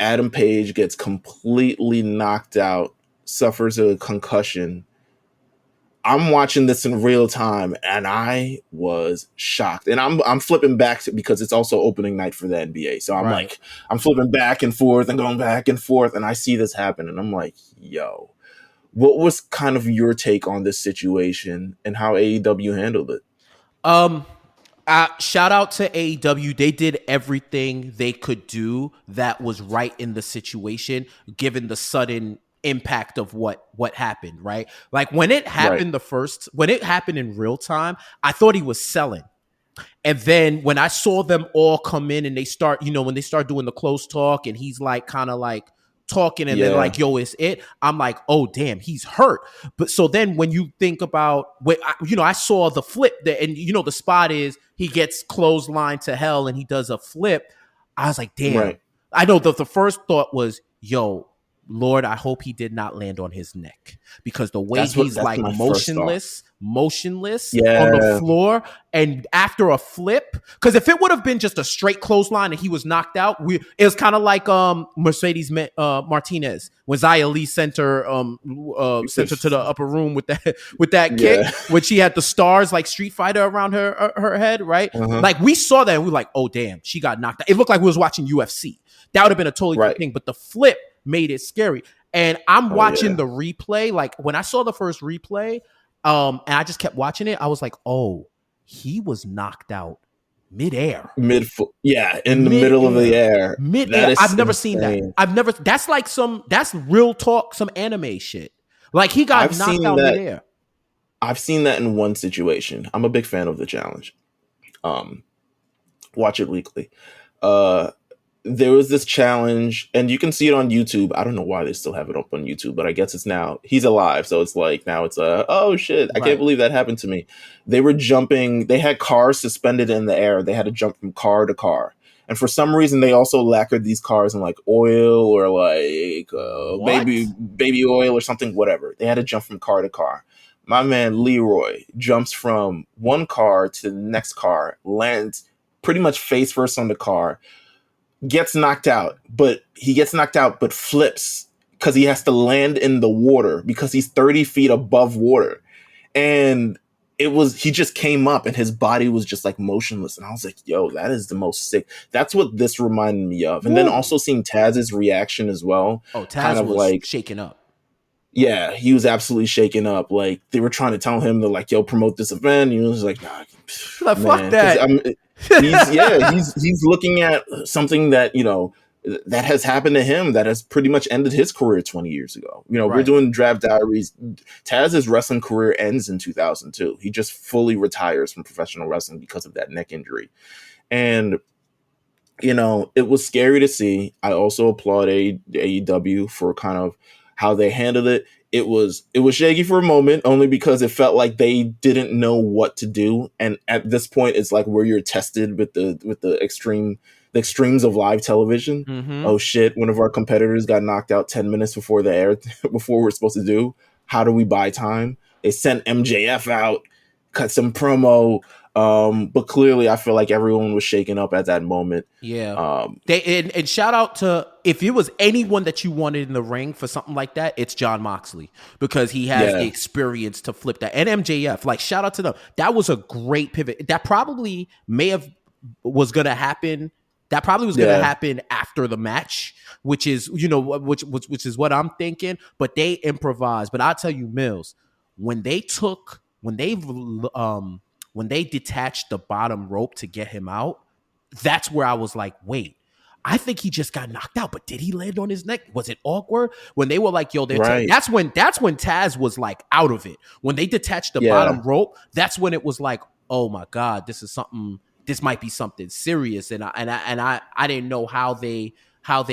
Adam Page gets completely knocked out, suffers a concussion. I'm watching this in real time, and I was shocked. And I'm flipping back because it's also opening night for the NBA. So I'm Right. like, I'm flipping back and forth and going back and forth, and I see this happen, and I'm like, yo, what was kind of your take on this situation and how AEW handled it? Shout out to AEW. They did everything they could do that was right in the situation, given the sudden impact of what happened, right? Like when it Right. happened when it happened in real time, I thought he was selling. And then when I saw them all come in and they start, when they start doing the close talk and he's like kind of like talking and then Yeah. like, yo, it's it. I'm like, oh, damn, he's hurt. But so then when you think about, I saw the flip there and, the spot is he gets clotheslined to hell and he does a flip. I was like, damn. Right. I know the first thought was, yo, Lord, I hope he did not land on his neck because the way That's he's like my first thought. motionless Yeah. on the floor and after a flip, because if it would have been just a straight clothesline and he was knocked out, it was kind of like Mercedes Martinez when Xia Li sent her to the upper room with that kick when she had the stars like Street Fighter around her head, right? Uh-huh. Like we saw that and we were like, oh damn, she got knocked out. It looked like we was watching UFC. That would have been a totally different thing, but the flip made it scary. And I'm watching the replay. Like when I saw the first replay, and I just kept watching it, I was like, oh, he was knocked out midair. In the middle of the air. Midair. I've never seen that. That's real talk, some anime shit. Like he got knocked out midair. I've seen that in one situation. I'm a big fan of the challenge. Watch it weekly. There was this challenge, and you can see it on YouTube. I don't know why they still have it up on YouTube, but I guess it's now. He's alive, so it's like now it's oh shit! I can't believe that happened to me. They were jumping. They had cars suspended in the air. They had to jump from car to car, and for some reason, they also lacquered these cars in like oil or like baby oil or something. Whatever. They had to jump from car to car. My man Leroy jumps from one car to the next car, lands pretty much face first on the car. Gets knocked out, but flips because he has to land in the water because he's 30 feet above water. And he just came up and his body was just like motionless. And I was like, yo, that is the most sick. That's what this reminded me of. And then also seeing Taz's reaction as well. Oh, Taz was like shaken up. Yeah, he was absolutely shaken up. Like they were trying to tell him to like, yo, promote this event. And he was like, nah, like, fuck that. He's looking at something that, that has happened to him that has pretty much ended his career 20 years ago. We're doing Draft Diaries. Taz's wrestling career ends in 2002. He just fully retires from professional wrestling because of that neck injury. And, it was scary to see. I also applaud AEW for kind of how they handled it. It was shaky for a moment, only because it felt like they didn't know what to do. And at this point, it's like where you're tested with the extremes of live television. Mm-hmm. Oh shit! One of our competitors got knocked out 10 minutes before the air, before we're supposed to do. How do we buy time? They sent MJF out, cut some promo. But clearly, I feel like everyone was shaken up at that moment. Yeah. And shout out to, if it was anyone that you wanted in the ring for something like that, it's Jon Moxley because he has the experience to flip that. And MJF, like shout out to them. That was a great pivot. That probably was going to happen. That probably was going to happen after the match, which is, which is what I'm thinking. But they improvised. But I'll tell you, Meelz, when they detached the bottom rope to get him out, that's where I was like, wait, I think he just got knocked out, but did he land on his neck? Was it awkward? When they were like, yo, that's when Taz was like out of it. When they detached the bottom rope, that's when it was like, oh my God, this might be something serious. And I didn't know how they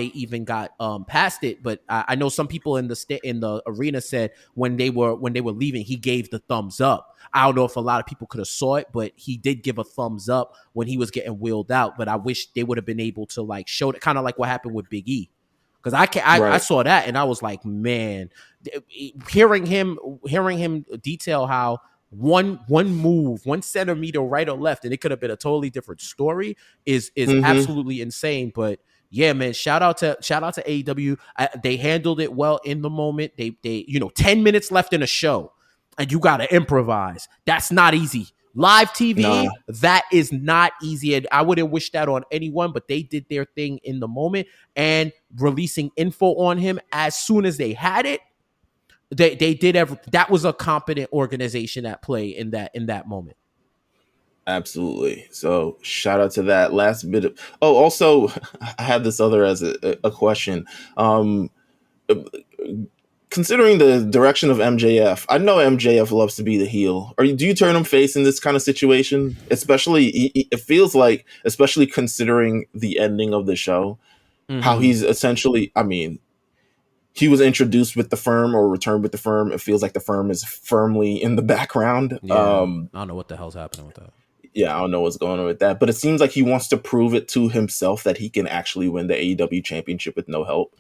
even got past it, but I know some people in the arena said when they were leaving, he gave the thumbs up. I don't know if a lot of people could have saw it, but he did give a thumbs up when he was getting wheeled out. But I wish they would have been able to like show it, kind of like what happened with Big E, because I saw that and I was like, man, hearing him detail how one move, 1 centimeter right or left, and it could have been a totally different story, is Mm-hmm. absolutely insane. But yeah, man, shout out to AEW. They handled it well in the moment. They 10 minutes left in a show, and you got to improvise. That's not easy. Live TV, Nah, that is not easy. And I wouldn't wish that on anyone, but they did their thing in the moment, and releasing info on him as soon as they had it. They did everything. That was a competent organization at play in that moment. absolutely. So shout out to that last bit of. Oh, also, I had this other as a question. Considering the direction of MJF, I know MJF loves to be the heel. Do you turn him face in this kind of situation? Especially, it feels like, especially considering the ending of the show, how he's essentially. I mean, he was introduced with the firm or returned with the firm. It feels like the firm is firmly in the background. Yeah, I don't know what the hell's happening with that. Yeah, I don't know what's going on with that, but it seems like he wants to prove it to himself that he can actually win the AEW championship with no help.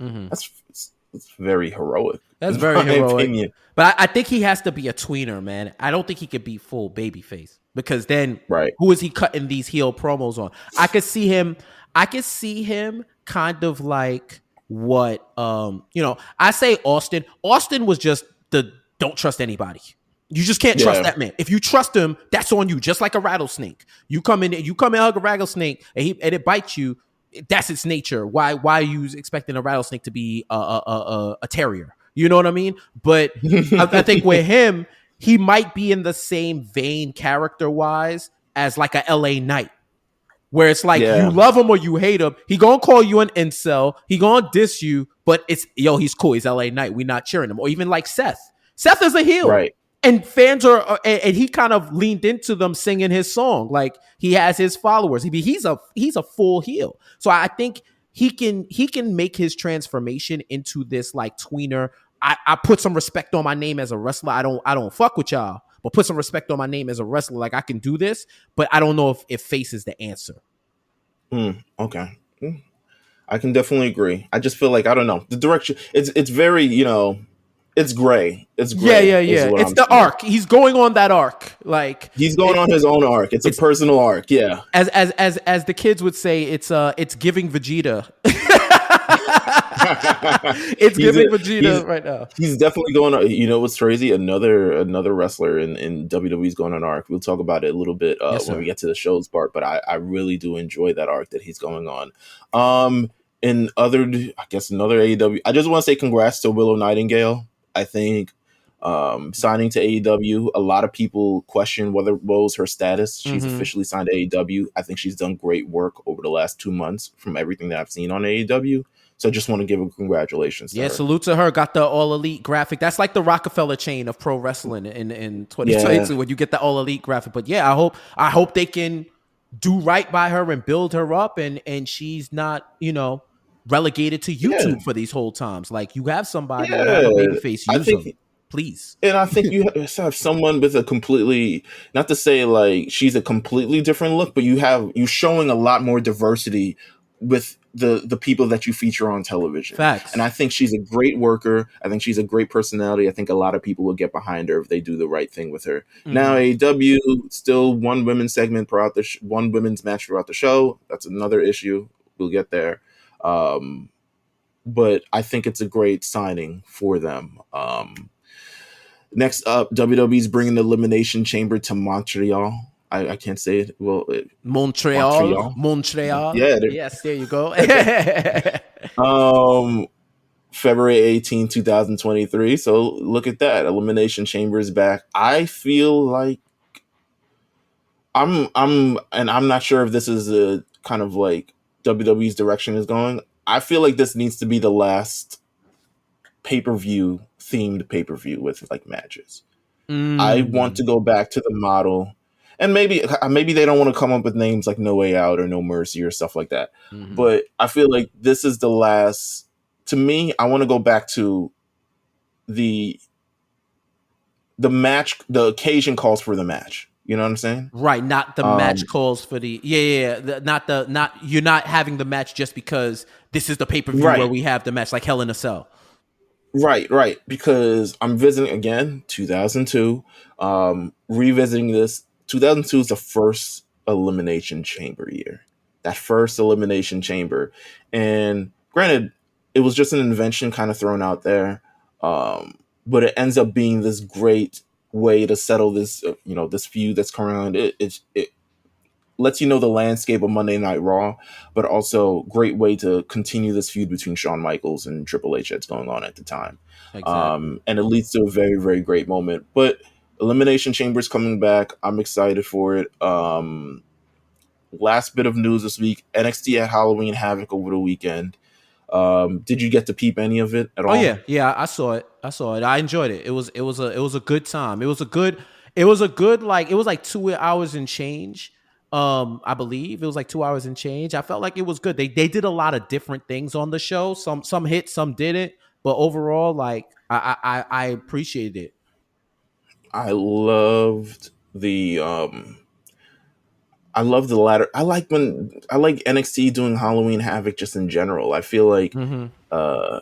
That's very heroic. That's very heroic. Opinion. But I think he has to be a tweener, man. I don't think he could be full babyface, because then Right. who is he cutting these heel promos on? I could see him kind of like what I say Austin. Austin was just the don't trust anybody. You just can't trust that man. If you trust him, that's on you. Just like a rattlesnake. You come in and hug a rattlesnake, and it bites you. That's its nature. Why are you expecting a rattlesnake to be a terrier? You know what I mean? But I think with him, he might be in the same vein character wise as like a LA Knight, where it's like you love him or you hate him. He gonna call you an incel. He gonna diss you, but he's cool. He's LA Knight. We not cheering him. Or even like Seth. Seth is a heel. Right. And fans and he kind of leaned into them singing his song. Like, he has his followers. He's a full heel. So I think he can make his transformation into this like tweener. I put some respect on my name as a wrestler. I don't fuck with y'all, but put some respect on my name as a wrestler. Like, I can do this, but I don't know if face is the answer. Okay. I can definitely agree. I just feel like, I don't know, the direction. It's very, it's gray. It's gray. Yeah. It's the arc. He's going on that arc. Like, he's going on his own arc. It's a personal arc. Yeah. As the kids would say, it's giving Vegeta. It's giving Vegeta right now. He's definitely going on. You know what's crazy? Another wrestler in WWE is going on an arc. We'll talk about it a little bit when we get to the show's part. But I really do enjoy that arc that he's going on. In other, I guess another AEW. I just want to say congrats to Willow Nightingale. I think signing to AEW, a lot of people question what was her status. She's officially signed to AEW. I think she's done great work over the last 2 months from everything that I've seen on AEW. So I just want to give her congratulations to her. Salute to her. Got the All Elite graphic. That's like the Rockefeller chain of pro wrestling in 2022 when you get the All Elite graphic. But yeah, I hope they can do right by her and build her up, and she's not, relegated to YouTube for these whole times. Like, you have somebody, you have a babyface, use them, please. And I think you have someone with a completely, not to say like she's a completely different look, but you're showing a lot more diversity with the people that you feature on television. Facts. And I think she's a great worker. I think she's a great personality. I think a lot of people will get behind her if they do the right thing with her. Now, AEW, still one women's segment throughout one women's match throughout the show. That's another issue. We'll get there. But I think it's a great signing for them. Next up, WWE's bringing the Elimination Chamber to Montreal. I can't say it. Well, Montreal. Yeah. Yes, there you go. February 18, 2023. So look at that. Elimination Chamber is back. I feel like I'm not sure if this is a kind of like WWE's direction is going. I feel like this needs to be the last pay-per-view themed pay-per-view with like matches. I want to go back to the model, and maybe they don't want to come up with names like No Way Out or No Mercy or stuff like that. But I feel like this is the last. To me, I want to go back to the match. The occasion calls for the match. You know what I'm saying? Right. Not the match calls for the you're not having the match just because this is the pay-per-view where we have the match, like Hell in a Cell. Right. Because I'm visiting again, 2002. Revisiting this, 2002 is the first Elimination Chamber year. That first Elimination Chamber, and granted, it was just an invention kind of thrown out there, but it ends up being this great way to settle this, this feud that's coming on. It lets you know the landscape of Monday Night Raw, but also great way to continue this feud between Shawn Michaels and Triple H that's going on at the time. Exactly. And it leads to a very, very great moment. But Elimination Chamber's coming back. I'm excited for it. Last bit of news this week: NXT at Halloween Havoc over the weekend. Did you get to peep any of it at Oh all? yeah, I saw it. I enjoyed it. It was a good time. It was like 2 hours and change. I believe it was like 2 hours and change. I felt like it was good. They did a lot of different things on the show. Some hit, some didn't. But overall, like I appreciated it. I loved the I love the latter. I like NXT doing Halloween Havoc just in general. I feel like Mm-hmm. uh,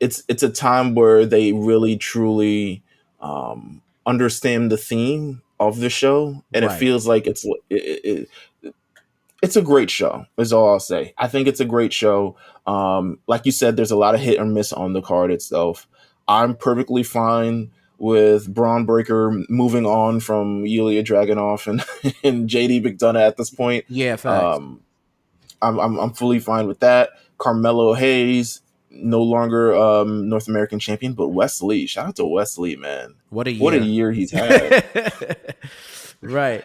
it's a time where they really truly understand the theme of the show, and it Right. feels like it's a great show. Is all I'll say. I think it's a great show. Like you said, there's a lot of hit or miss on the card itself. I'm perfectly fine with Braun Breaker moving on from Yulia Dragunov and and JD McDonough at this point. Yeah, facts. Um, I'm fully fine with that. Carmelo Hayes no longer North American champion, but Wesley. Shout out to Wesley, man. What a What a year. year he's had. Right.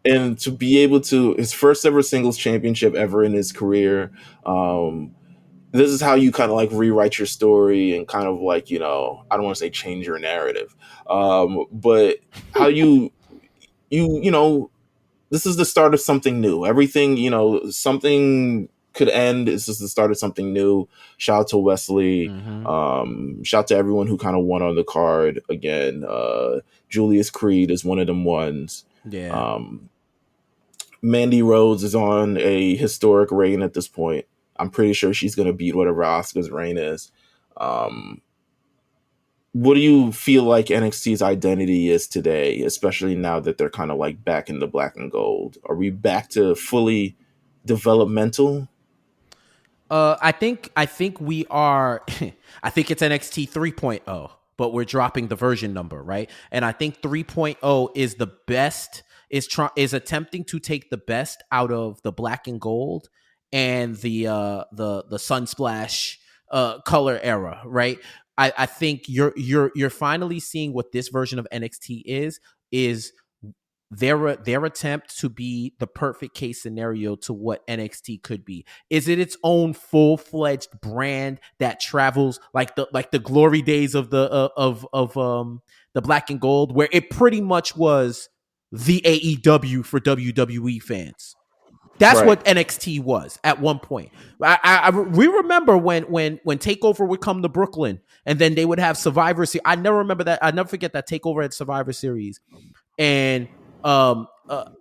And to be able to his first ever singles championship ever in his career. This is how you kind of like rewrite your story and kind of like, I don't want to say change your narrative, but how you this is the start of something new. Everything, something could end. This is the start of something new. Shout out to Wesley. Mm-hmm. Shout out to everyone who kind of won on the card again. Julius Creed is one of them ones. Yeah. um, Mandy Rhodes is on a historic reign at this point. I'm pretty sure she's going to beat whatever Asuka's reign is. Um, what do you feel like NXT's identity is today, especially now that they're kind of like back in the black and gold? Are we back to fully developmental? I think we are. I think it's NXT 3.0, but we're dropping the version number, right? And I think 3.0 is the best. Is attempting to take the best out of the black and gold and the Sunsplash color era, right? I think you're finally seeing what this version of NXT is their attempt to be the perfect case scenario to what NXT could be. Is it its own full-fledged brand that travels like the glory days of the black and gold, where it pretty much was the AEW for WWE fans? That's Right. what NXT was at one point. We remember when Takeover would come to Brooklyn, and then they would have Survivor Series. I never remember that. I never forget that Takeover at Survivor Series, and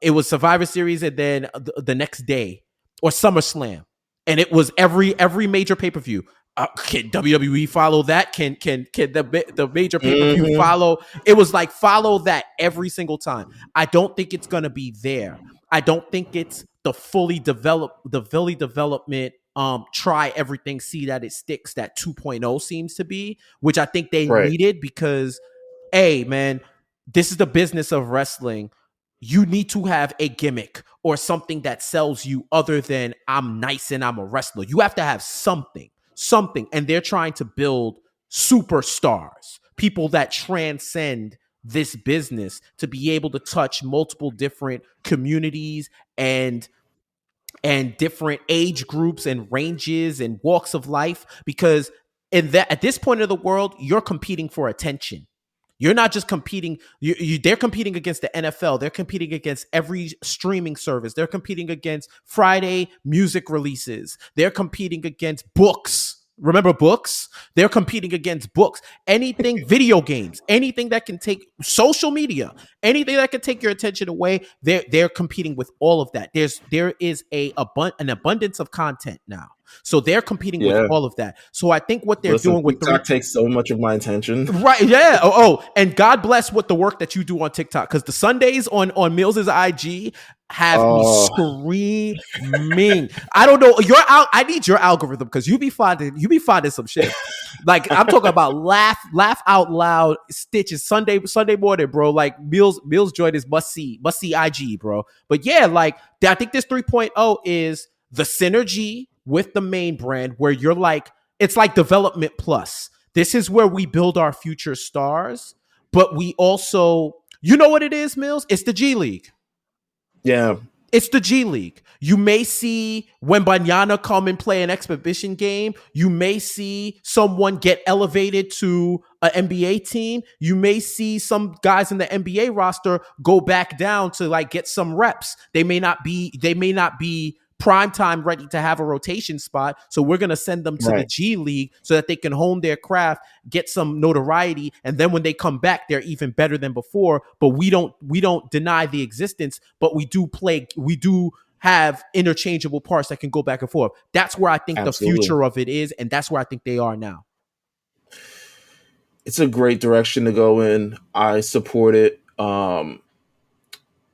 it was Survivor Series, and then the next day or SummerSlam, and it was every major pay per view. Can WWE follow that? Can the major pay per view Hmm. follow? It was like follow that every single time. I don't think it's gonna be there. I don't think it's the fully development. Try everything, see that it sticks. That 2.0 seems to be, which I think they Right. needed because hey man, this is the business of wrestling. You need to have a gimmick or something that sells you other than I'm nice and I'm a wrestler. You have to have something. And they're trying to build superstars, people that transcend this business to be able to touch multiple different communities and different age groups and ranges and walks of life, because in that at this point of the world you're competing for attention. You're not just competing. They're competing against the NFL. They're competing against every streaming service. They're competing against Friday music releases. They're competing against books. Remember books? They're competing against books. Anything, video games, anything that can take social media, anything that can take your attention away. They're competing with all of that. There is an abundance of content now. So they're competing with Yeah. all of that. So I think what they're Listen, doing with TikTok takes so much of my attention. right, yeah. And God bless what the work that you do on TikTok, because the Sundays on Meelz' IG have me screaming. I don't know I need your algorithm, because you be finding some shit. Like, I'm talking about laugh out loud stitches Sunday morning, bro. Like, Meelz joint is must see IG, bro. But yeah, like, I think this 3.0 is the synergy with the main brand, where you're like, it's like development plus. This is where we build our future stars, but we also, you know what it is, Meelz? It's the G League. Yeah. It's the G League. You may see Wembanyama come and play an exhibition game. You may see someone get elevated to an NBA team. You may see some guys in the NBA roster go back down to like get some reps. They may not be prime time ready to have a rotation spot. So we're going to send them to the G League so that they can hone their craft, get some notoriety. And then when they come back, they're even better than before. But we don't deny the existence, but we do have interchangeable parts that can go back and forth. That's where I think the future of it is. And that's where I think they are now. It's a great direction to go in. I support it. And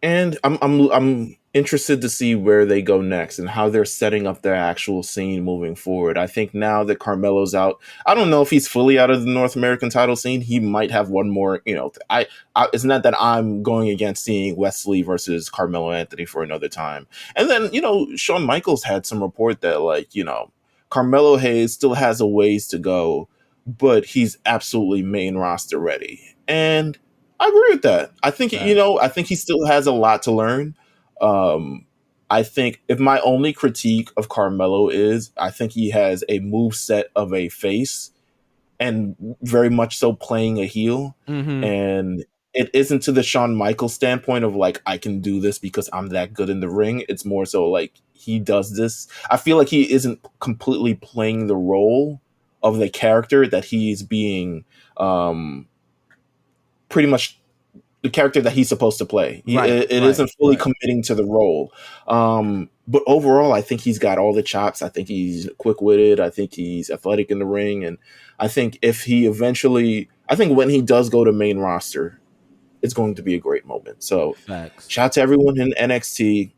I'm interested to see where they go next and how they're setting up their actual scene moving forward. I think now that Carmelo's out, I don't know if he's fully out of the North American title scene. He might have one more, it's not that I'm going against seeing Wesley versus Carmelo Anthony for another time. And then, Shawn Michaels had some report that Carmelo Hayes still has a ways to go, but he's absolutely main roster ready. And I agree with that. I think, I think he still has a lot to learn. I think if my only critique of Carmelo is, I think he has a move set of a face and very much so playing a heel. Mm-hmm. And it isn't to the Shawn Michaels standpoint of like, I can do this because I'm that good in the ring. It's more so like he does this. I feel like he isn't completely playing the role of the character that he's being, pretty much the character that he's supposed to play. It isn't fully committing to the role. But overall, I think he's got all the chops. I think he's quick-witted. I think he's athletic in the ring. And I think when he does go to main roster, it's going to be a great moment. So shout out to everyone in NXT.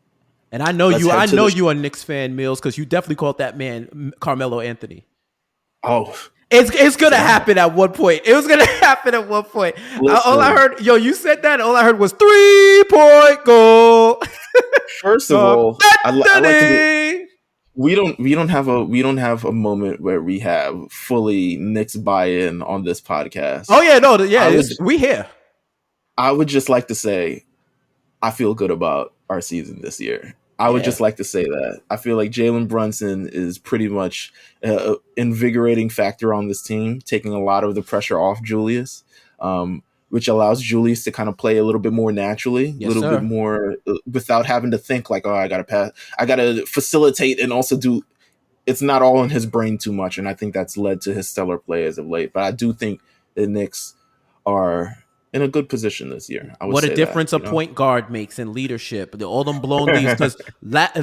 And I know you're a Knicks fan, Meelz, because you definitely called that man Carmelo Anthony. Oh, it's gonna happen at one point. It was gonna happen at one point. All I heard, you said that. All I heard was 3-point goal. First of all, I like we don't have a moment where we have fully Knicks buy-in on this podcast. Oh yeah, no, yeah, we here. I would just like to say, I feel good about our season this year. I would just like to say that. I feel like Jalen Brunson is pretty much an invigorating factor on this team, taking a lot of the pressure off Julius, which allows Julius to kind of play a little bit more naturally, bit more without having to think like, oh, I got to pass. I got to facilitate and also do. It's not all in his brain too much. And I think that's led to his stellar play as of late. But I do think the Knicks are in a good position this year. What a difference a point guard makes in leadership. All them blown leads, because at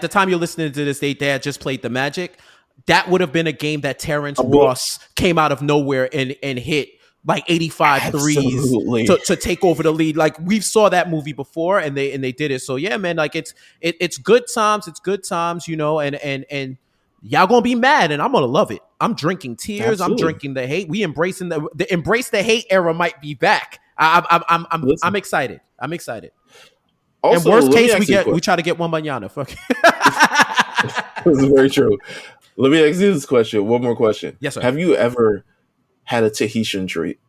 the time you're listening to this, they had just played the Magic. That would have been a game that Terrence Ross came out of nowhere and hit like 85 threes to take over the lead. Like, we saw that movie before, and they did it. So yeah, man, like it's good times. It's good times, and y'all gonna be mad, and I'm gonna love it. I'm drinking tears. I'm drinking the hate. We embracing the embrace the hate era might be back. I'm excited. I'm excited. Also, in worst case, we try to get Wembanyama. Fuck. This is very true. Let me ask you this question. One more question. Yes, sir. Have you ever had a Tahitian treat?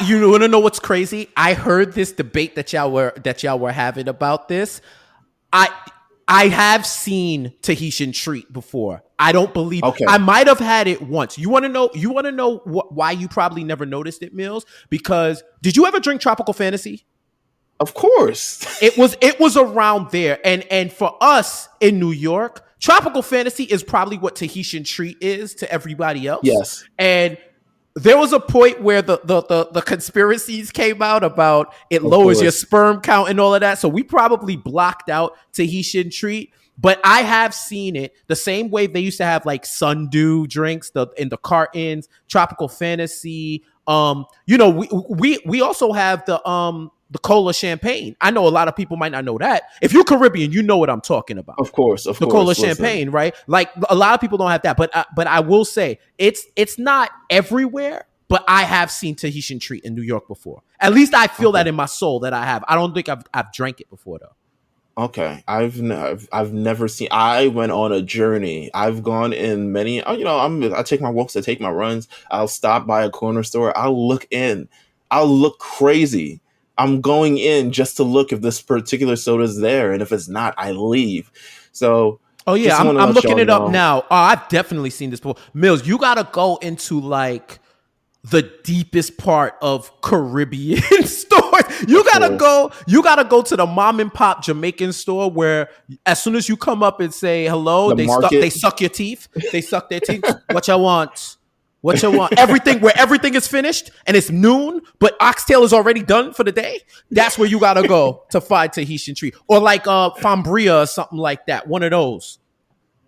You want to know what's crazy? I heard this debate that y'all were having about this. I have seen Tahitian treat before. I don't believe. Okay. I might have had it once. You want to know why you probably never noticed it, Meelz? Because did you ever drink Tropical Fantasy? Of course. It was around there, and for us in New York, Tropical Fantasy is probably what Tahitian treat is to everybody else. Yes. And there was a point where the conspiracies came out about it lowers your sperm count and all of that. So we probably blocked out Tahitian treat. But I have seen it the same way they used to have like Sundew drinks in the cartons, Tropical Fantasy. We also have the cola champagne. I know a lot of people might not know that. If you're Caribbean, you know what I'm talking about. Of course, of The cola course. Listen, champagne, right? Like a lot of people don't have that, but I will say it's not everywhere. But I have seen Tahitian treat in New York before. At least I feel okay. that in my soul that I have. I don't think I've drank it before though. Okay, I've never seen. I went on a journey. I've gone in many. I take my walks. I take my runs. I'll stop by a corner store. I'll look in. I'll look crazy. I'm going in just to look if this particular soda is there, and if it's not, I leave. So, Oh yeah, just want to I'm let looking y'all it up know. now. Oh, I've definitely seen this before. Meelz, you gotta go into like the deepest part of Caribbean stores. Of course, You gotta go to the mom and pop Jamaican store where as soon as you come up and say hello, the they market. suck your teeth. They suck their teeth. What you want? What you want? Everything is finished and it's noon, but oxtail is already done for the day. That's where you gotta go to find Tahitian treat. Or like Fambria or something like that. One of those.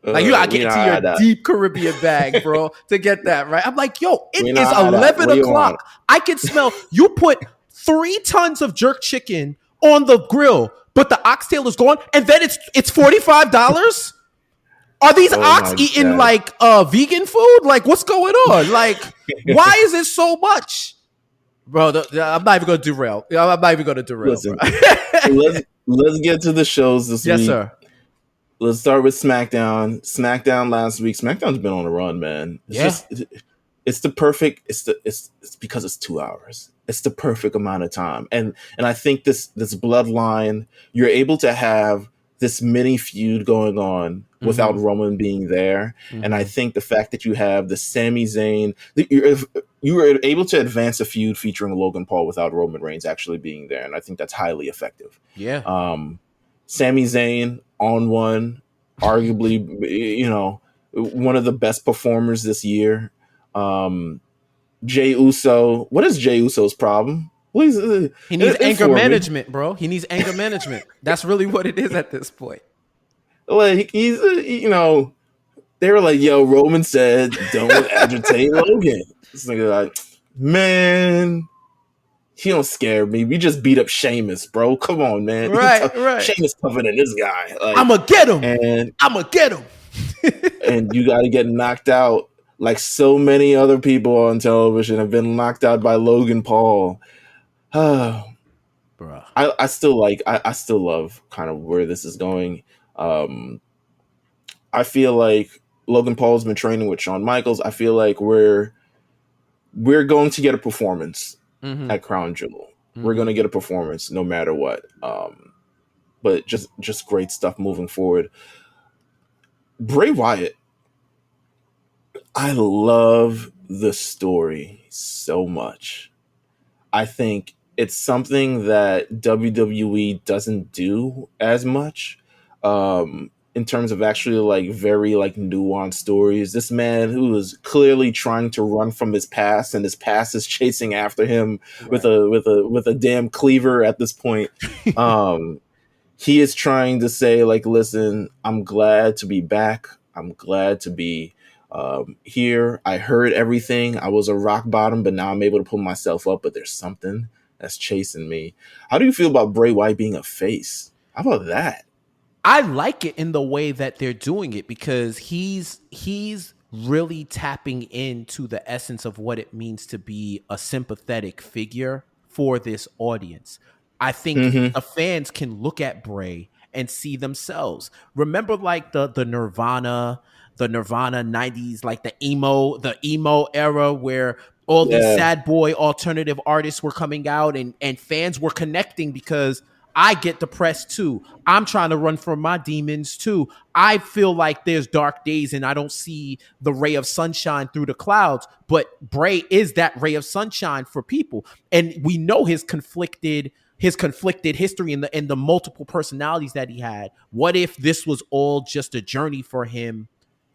Like you gotta get We into not your had that. deep Caribbean bag, bro, to get that right. I'm like, yo, it We is not had that. 11 What do you want? o'clock. I can smell you put 3 tons of jerk chicken on the grill, but the oxtail is gone, and then it's $45. Are these Oh ox my eating god! like vegan food? Like, what's going on? Like, why is it so much, bro? I'm not even gonna derail. I'm not even gonna derail, bro. Listen, let's get to the shows this Yes, week. sir. Let's start with SmackDown. SmackDown last week. SmackDown's been on a run, man. Yeah. It's the perfect. It's because it's 2 hours. It's the perfect amount of time, and I think this bloodline, you're able to have this mini feud going on without Mm-hmm. Roman being there, and I Mm-hmm. think the fact that you have the Sami Zayn, you were able to advance a feud featuring Logan Paul without Roman Reigns actually being there, and I think that's highly effective. Yeah. Um, Sami Zayn on one, arguably, one of the best performers this year. Um, Jay Uso, what is Jay Uso's problem? Please He needs anger inform me. management, bro. He needs anger management. That's really what it is at this point. Like he's, they were like, "Yo, Roman said don't agitate Logan." It's like, man, he don't scare me. We just beat up Sheamus, bro. Come on, man. Right, right. Sheamus tougher than this guy. Like, I'ma get him. and I'ma get him. and you got to get knocked out like so many other people on television have been knocked out by Logan Paul. I, Bro. I still like I still love kind of where this is going. I feel like Logan Paul's been training with Shawn Michaels. I feel like we're going to get a performance Mm-hmm. at Crown Jewel. We're Mm-hmm. going to get a performance no matter what. But just great stuff moving forward. Bray Wyatt, I love the story so much. I think it's something that WWE doesn't do as much, in terms of actually like very like nuanced stories. This man who is clearly trying to run from his past, and his past is chasing after him with Right. a damn cleaver at this point. Um, he is trying to say like, listen, I'm glad to be back. I'm glad to be here. I heard everything. I was a rock bottom, but now I'm able to pull myself up. But there's something that's chasing me. How do you feel about Bray Wyatt being a face? How about that? I like it in the way that they're doing it because he's really tapping into the essence of what it means to be a sympathetic figure for this audience. I think Mm-hmm. the fans can look at Bray and see themselves. Remember like the Nirvana 90s, like the emo era where all these Yeah. sad boy alternative artists were coming out and fans were connecting because I get depressed too. I'm trying to run from my demons too. I feel like there's dark days and I don't see the ray of sunshine through the clouds. But Bray is that ray of sunshine for people. And we know his conflicted history and the multiple personalities that he had. What if this was all just a journey for him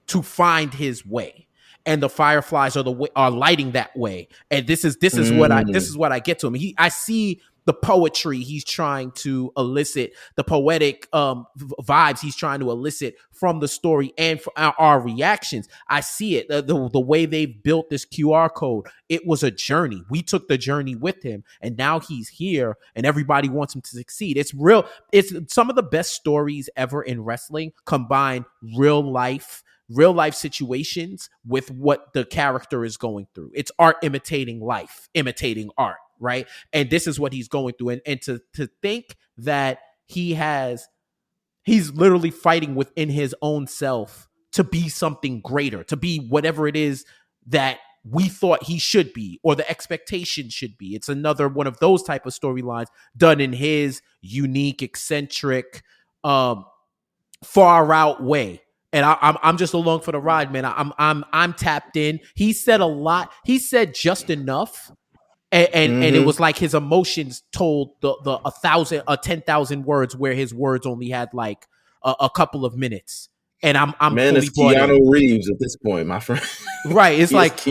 to find his way? And the fireflies are lighting that way. And this is what I Mm. get to him. I see the poetry he's trying to elicit, the poetic vibes he's trying to elicit from the story and for our reactions. I see it. The way they've built this QR code, it was a journey. We took the journey with him, and now he's here, and everybody wants him to succeed. It's real. It's some of the best stories ever in wrestling combine real life situations with what the character is going through. It's art imitating life, imitating art, right? And this is what he's going through. And to think that he's literally fighting within his own self to be something greater, to be whatever it is that we thought he should be or the expectation should be. It's another one of those type of storylines done in his unique, eccentric, far out way. And I'm just along for the ride, man. I'm tapped in. He said a lot. He said just enough, and it was like his emotions told the 10,000 words where his words only had like a couple of minutes. And I'm man, fully it's Keanu Reeves at this point, my friend. Right? It's like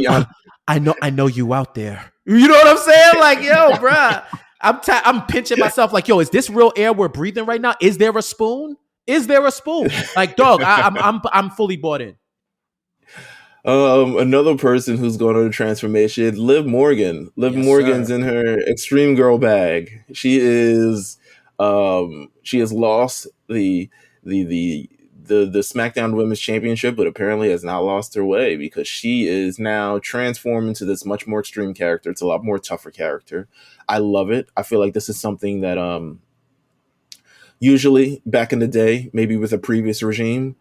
I know you out there. You know what I'm saying? Like, yo, bruh, I'm pinching myself. Like, yo, is this real air we're breathing right now? Is there a spoon? Is there a spoon? Like, dog, I'm fully bought in. Another person who's going on a transformation, Liv Morgan. Liv Morgan's in her extreme girl bag. She has lost the SmackDown Women's Championship, but apparently has not lost her way because she is now transformed into this much more extreme character. It's a lot more tougher character. I love it. I feel like this is something that usually back in the day, maybe with a previous regime,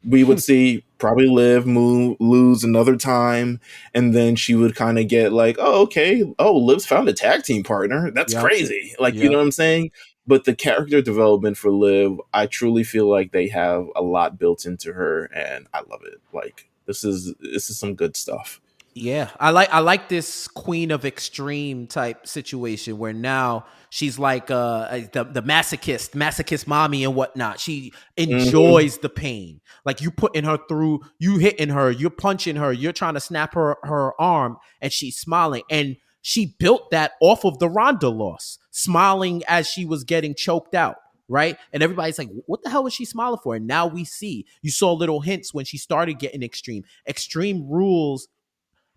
we would see probably Liv lose another time, and then she would kind of get like, oh, okay, Liv's found a tag team partner. That's crazy. Like, you know what I'm saying? But the character development for Liv, I truly feel like they have a lot built into her, and I love it. Like, this is some good stuff. Yeah, I like this Queen of Extreme type situation where now she's like the masochist mommy and whatnot. She enjoys the pain. Like, you putting her through, you hitting her, you're punching her, you're trying to snap her arm, and she's smiling. And she built that off of the Ronda loss, smiling as she was getting choked out. Right. And everybody's like, what the hell was she smiling for? And now we see, you saw little hints when she started getting extreme. Extreme Rules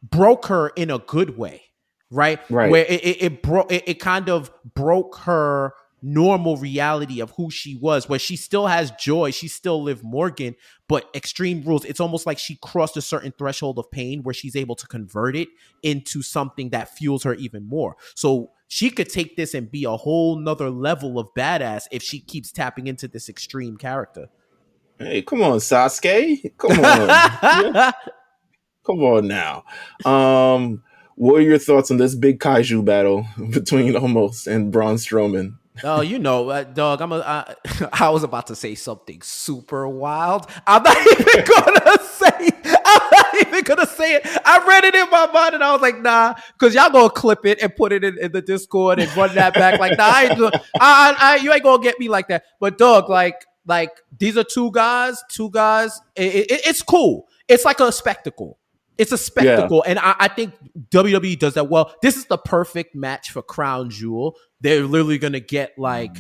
broke her in a good way, right? Where it kind of broke her normal reality of who she was, where she still has joy, she still Liv Morgan, but Extreme Rules, it's almost like she crossed a certain threshold of pain where she's able to convert it into something that fuels her even more. So she could take this and be a whole nother level of badass if she keeps tapping into this extreme character. Hey, come on, Sasuke. Come on. Yeah. Come on now. What are your thoughts on this big kaiju battle between Omos and Braun Strowman? Oh, you know, dog, I was about to say something super wild. I'm not even gonna say it. I read it in my mind and I was like, nah, because y'all gonna clip it and put it in the Discord and run that back. Like, nah, you ain't gonna get me like that. But dog, like these are two guys. It's cool. It's like a spectacle. It's a spectacle, and I think WWE does that well. This is the perfect match for Crown Jewel. They're literally going to get like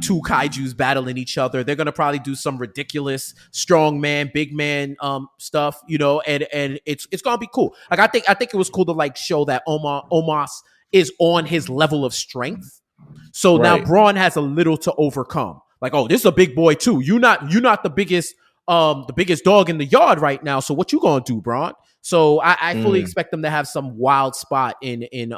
two kaijus battling each other. They're going to probably do some ridiculous strong man, big man stuff, you know, and it's going to be cool. Like, I think it was cool to like show that Omos is on his level of strength. So now Braun has a little to overcome. Like, oh, this is a big boy too. You're not the biggest dog in the yard right now. So what you going to do, Braun? So I fully expect them to have some wild spot in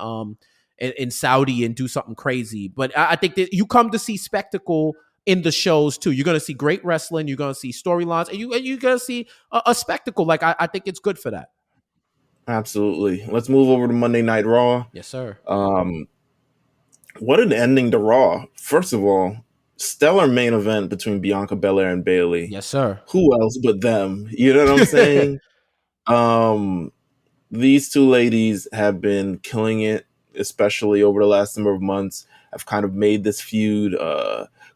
Saudi and do something crazy. But I think that you come to see spectacle in the shows too. You're going to see great wrestling. You're going to see storylines, and you're going to see a spectacle. Like, I think it's good for that. Absolutely. Let's move over to Monday Night Raw. Yes, sir. What an ending to Raw. First of all, stellar main event between Bianca Belair and Bayley. Yes, sir. Who else but them? You know what I'm saying? These two ladies have been killing it, especially over the last number of months. I've kind of made this feud.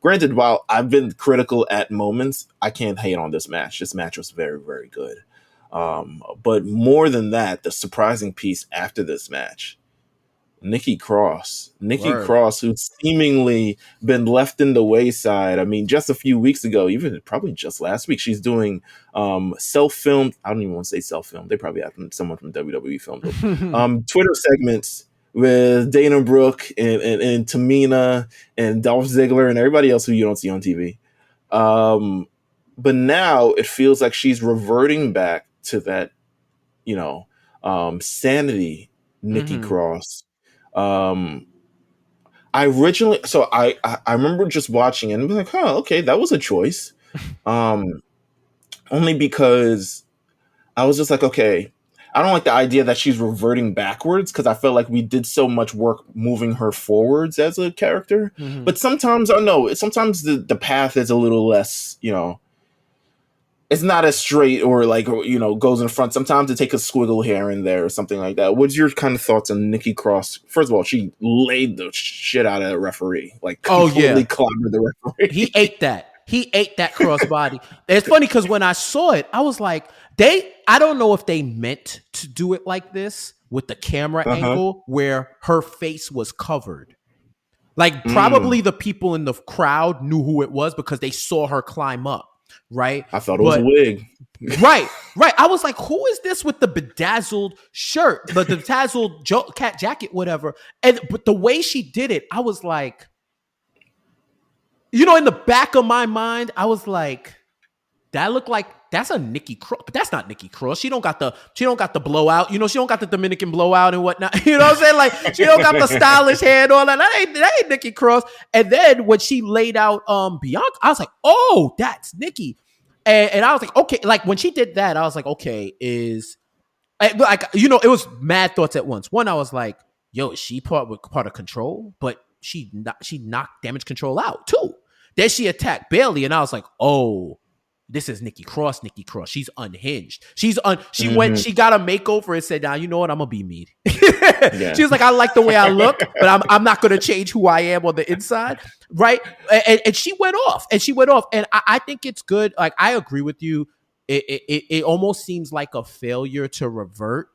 Granted, while I've been critical at moments, I can't hate on this match. This match was very, very good. But more than that, the surprising piece after this match Nikki Cross. Nikki Word. Cross, who's seemingly been left in the wayside. I mean, just a few weeks ago, even probably just last week, she's doing self-filmed. I don't even want to say self-filmed. They probably have someone from WWE filmed them. Twitter segments with Dana Brooke and Tamina and Dolph Ziggler and everybody else who you don't see on TV. But now it feels like she's reverting back to that, sanity Nikki Cross. I originally, so I remember just watching it and be like, huh, okay, that was a choice. Only because I was just like, okay, I don't like the idea that she's reverting backwards, because I felt like we did so much work moving her forwards as a character. But sometimes, sometimes the path is a little less, it's not as straight or goes in front. Sometimes it takes a squiggle here and there or something like that. What's your kind of thoughts on Nikki Cross? First of all, she laid the shit out of the referee, completely clobbered the referee. He ate that crossbody. It's funny because when I saw it, I was like, I don't know if they meant to do it like this with the camera angle where her face was covered. Like probably the people in the crowd knew who it was because they saw her climb up. Right. I thought it was a wig. Right. I was like, who is this with the bedazzled shirt, the bedazzled cat jacket, whatever. But the way she did it, I was like, in the back of my mind, I was like, that looked like that's a Nikki Cross, but that's not Nikki Cross. She don't got the blowout. She don't got the Dominican blowout and whatnot. You know what I'm saying? Like she don't got the stylish hair and all that. That ain't Nikki Cross. And then when she laid out Bianca, I was like, oh, that's Nikki. And I was like, okay, like when she did that, I was like, okay, it was mad thoughts at once. One, I was like, yo, is she part of Control? But she knocked Damage Control out too. Then she attacked Bayley, and I was like, oh, this is Nikki Cross. She's unhinged. She got a makeover and said, now, you know what? I'm going to be me. Yeah. She was like, I like the way I look, but I'm not going to change who I am on the inside. Right. And she went off. And I think it's good. Like, I agree with you. It almost seems like a failure to revert.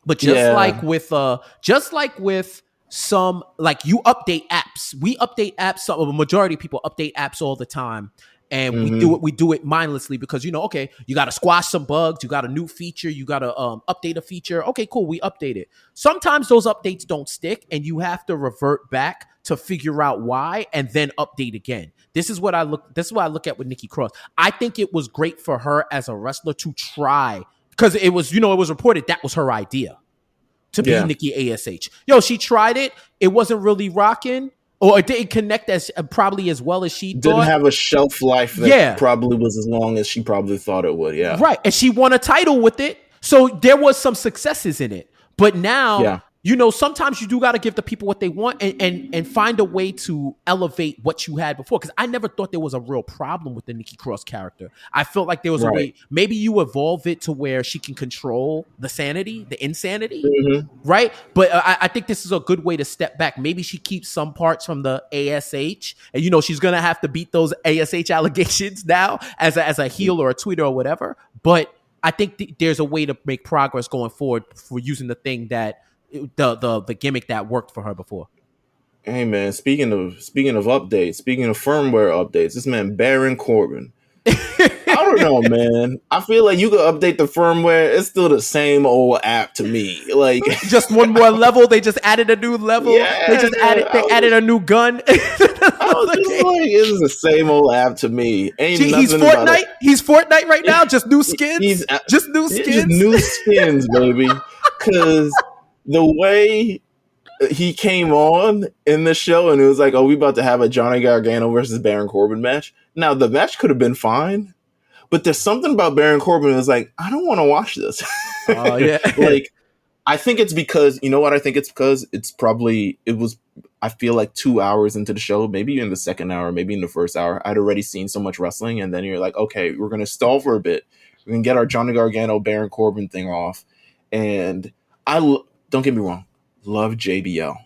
But just like with some, like you update apps. We update apps. A majority of people update apps all the time. And we do it mindlessly because, okay, you got to squash some bugs. You got a new feature. You got to update a feature. Okay, cool. We update it. Sometimes those updates don't stick and you have to revert back to figure out why and then update again. This is what I look at with Nikki Cross. I think it was great for her as a wrestler to try, because it was reported that was her idea to be Nikki ASH. She tried it. It wasn't really rocking. Or it didn't connect probably as well as she thought. Didn't have a shelf life that probably was as long as she probably thought it would, yeah. Right, and she won a title with it, so there was some successes in it. But now, sometimes you do got to give the people what they want and find a way to elevate what you had before. Because I never thought there was a real problem with the Nikki Cross character. I felt like there was a way, maybe you evolve it to where she can control the insanity, right? But I think this is a good way to step back. Maybe she keeps some parts from the ASH, and she's gonna have to beat those ASH allegations now as a heel or a tweeter or whatever. But I think there's a way to make progress going forward for using the thing that the gimmick that worked for her before. Hey man, speaking of updates, speaking of firmware updates, this man Baron Corbin. I don't know, man. I feel like you could update the firmware. It's still the same old app to me. Like just one more level. They just added a new level. Yeah, they added a new gun. I was just like, it's the same old app to me. He's Fortnite. He's Fortnite right now. Just new skins. Just new skins, baby. Because the way he came on in the show and it was like, oh, we about to have a Johnny Gargano versus Baron Corbin match. Now, the match could have been fine, but there's something about Baron Corbin that's like, I don't want to watch this. Oh, yeah. Like, I think it's because, you know what? I think it's because I feel like 2 hours into the show, maybe in the second hour, maybe in the first hour, I'd already seen so much wrestling. And then you're like, okay, we're going to stall for a bit. We're going to get our Johnny Gargano, Baron Corbin thing off. And don't get me wrong, love JBL.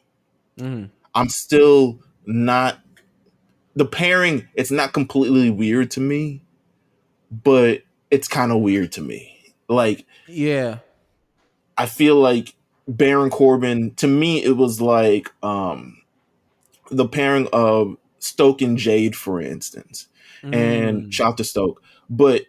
I'm still not, the pairing, it's not completely weird to me, but it's kind of weird to me. Like, yeah, I feel like Baron Corbin, to me, it was like the pairing of Stoke and Jade, for instance. And Mm, shout out to Stoke. But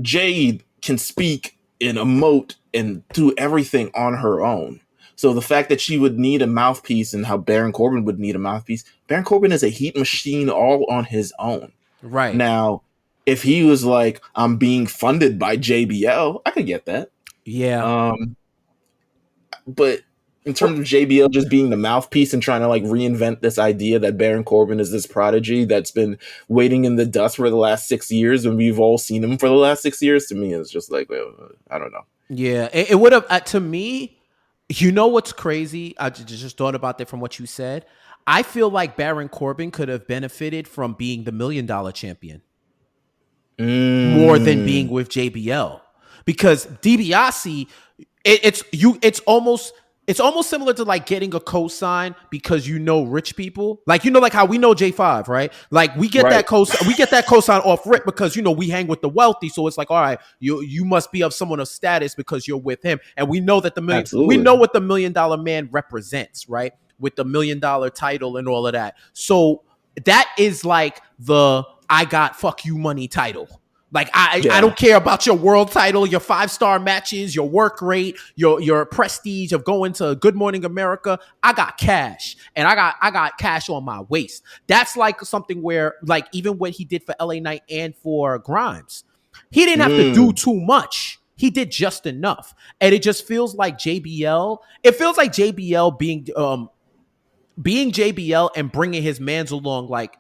Jade can speak and emote and do everything on her own. So the fact that she would need a mouthpiece and how Baron Corbin would need a mouthpiece, Baron Corbin is a heat machine all on his own. right. Now, if he was like, I'm being funded by JBL, I could get that. Yeah. But in terms of JBL just being the mouthpiece and trying to like reinvent this idea that Baron Corbin is this prodigy that's been waiting in the dust for the last 6 years, and we've all seen him for the last 6 years, to me, it's just like, well, I don't know. Yeah. It would have, to me, you know what's crazy? I just thought about that from what you said. I feel like Baron Corbin could have benefited from being the $1 million champion more than being with JBL, because DiBiase, it's almost similar to like getting a cosign because you know rich people, like like how we know J5, right? Like we get Right. that cosign off rip because we hang with the wealthy, so it's like, all right, you must be of someone of status because you're with him, and we know that we Absolutely. know what the $1 million man represents, right? With the $1 million title and all of that, so that is like the I got fuck you money title. Like I Yeah. don't care about your world title, your 5-star matches, your work rate, your prestige of going to Good Morning America. I got cash, and I got cash on my waist. That's like something where, like, even what he did for LA Knight and for Grimes, he didn't have to do too much. He did just enough, and it just feels like JBL. It feels like JBL being JBL and bringing his mans along, like,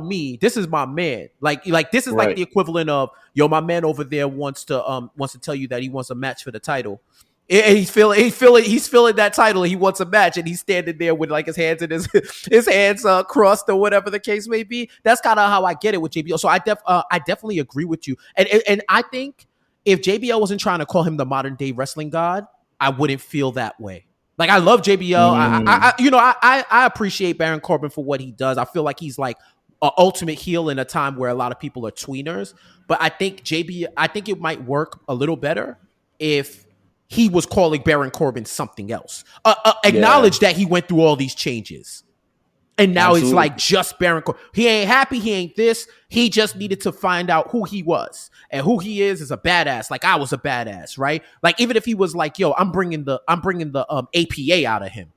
me, this is my man. Like this is like Right. the equivalent of, yo, my man over there wants to tell you that he wants a match for the title. And he's feeling that title. He wants a match, and he's standing there with like his hands in his hands crossed or whatever the case may be. That's kind of how I get it with JBL. So I definitely agree with you, and I think if JBL wasn't trying to call him the modern day wrestling god, I wouldn't feel that way. Like, I love JBL. I appreciate Baron Corbin for what he does. I feel like he's like an ultimate heel in a time where a lot of people are tweeners. But I think it might work a little better if he was calling Baron Corbin something else. Yeah. Acknowledge that he went through all these changes. And now it's Absolutely. like just Baron Corbin. He ain't happy. He ain't this. He just needed to find out who he was, and who he is a badass. Like I was a badass, right? Like even if he was like, "Yo, I'm bringing the APA out of him.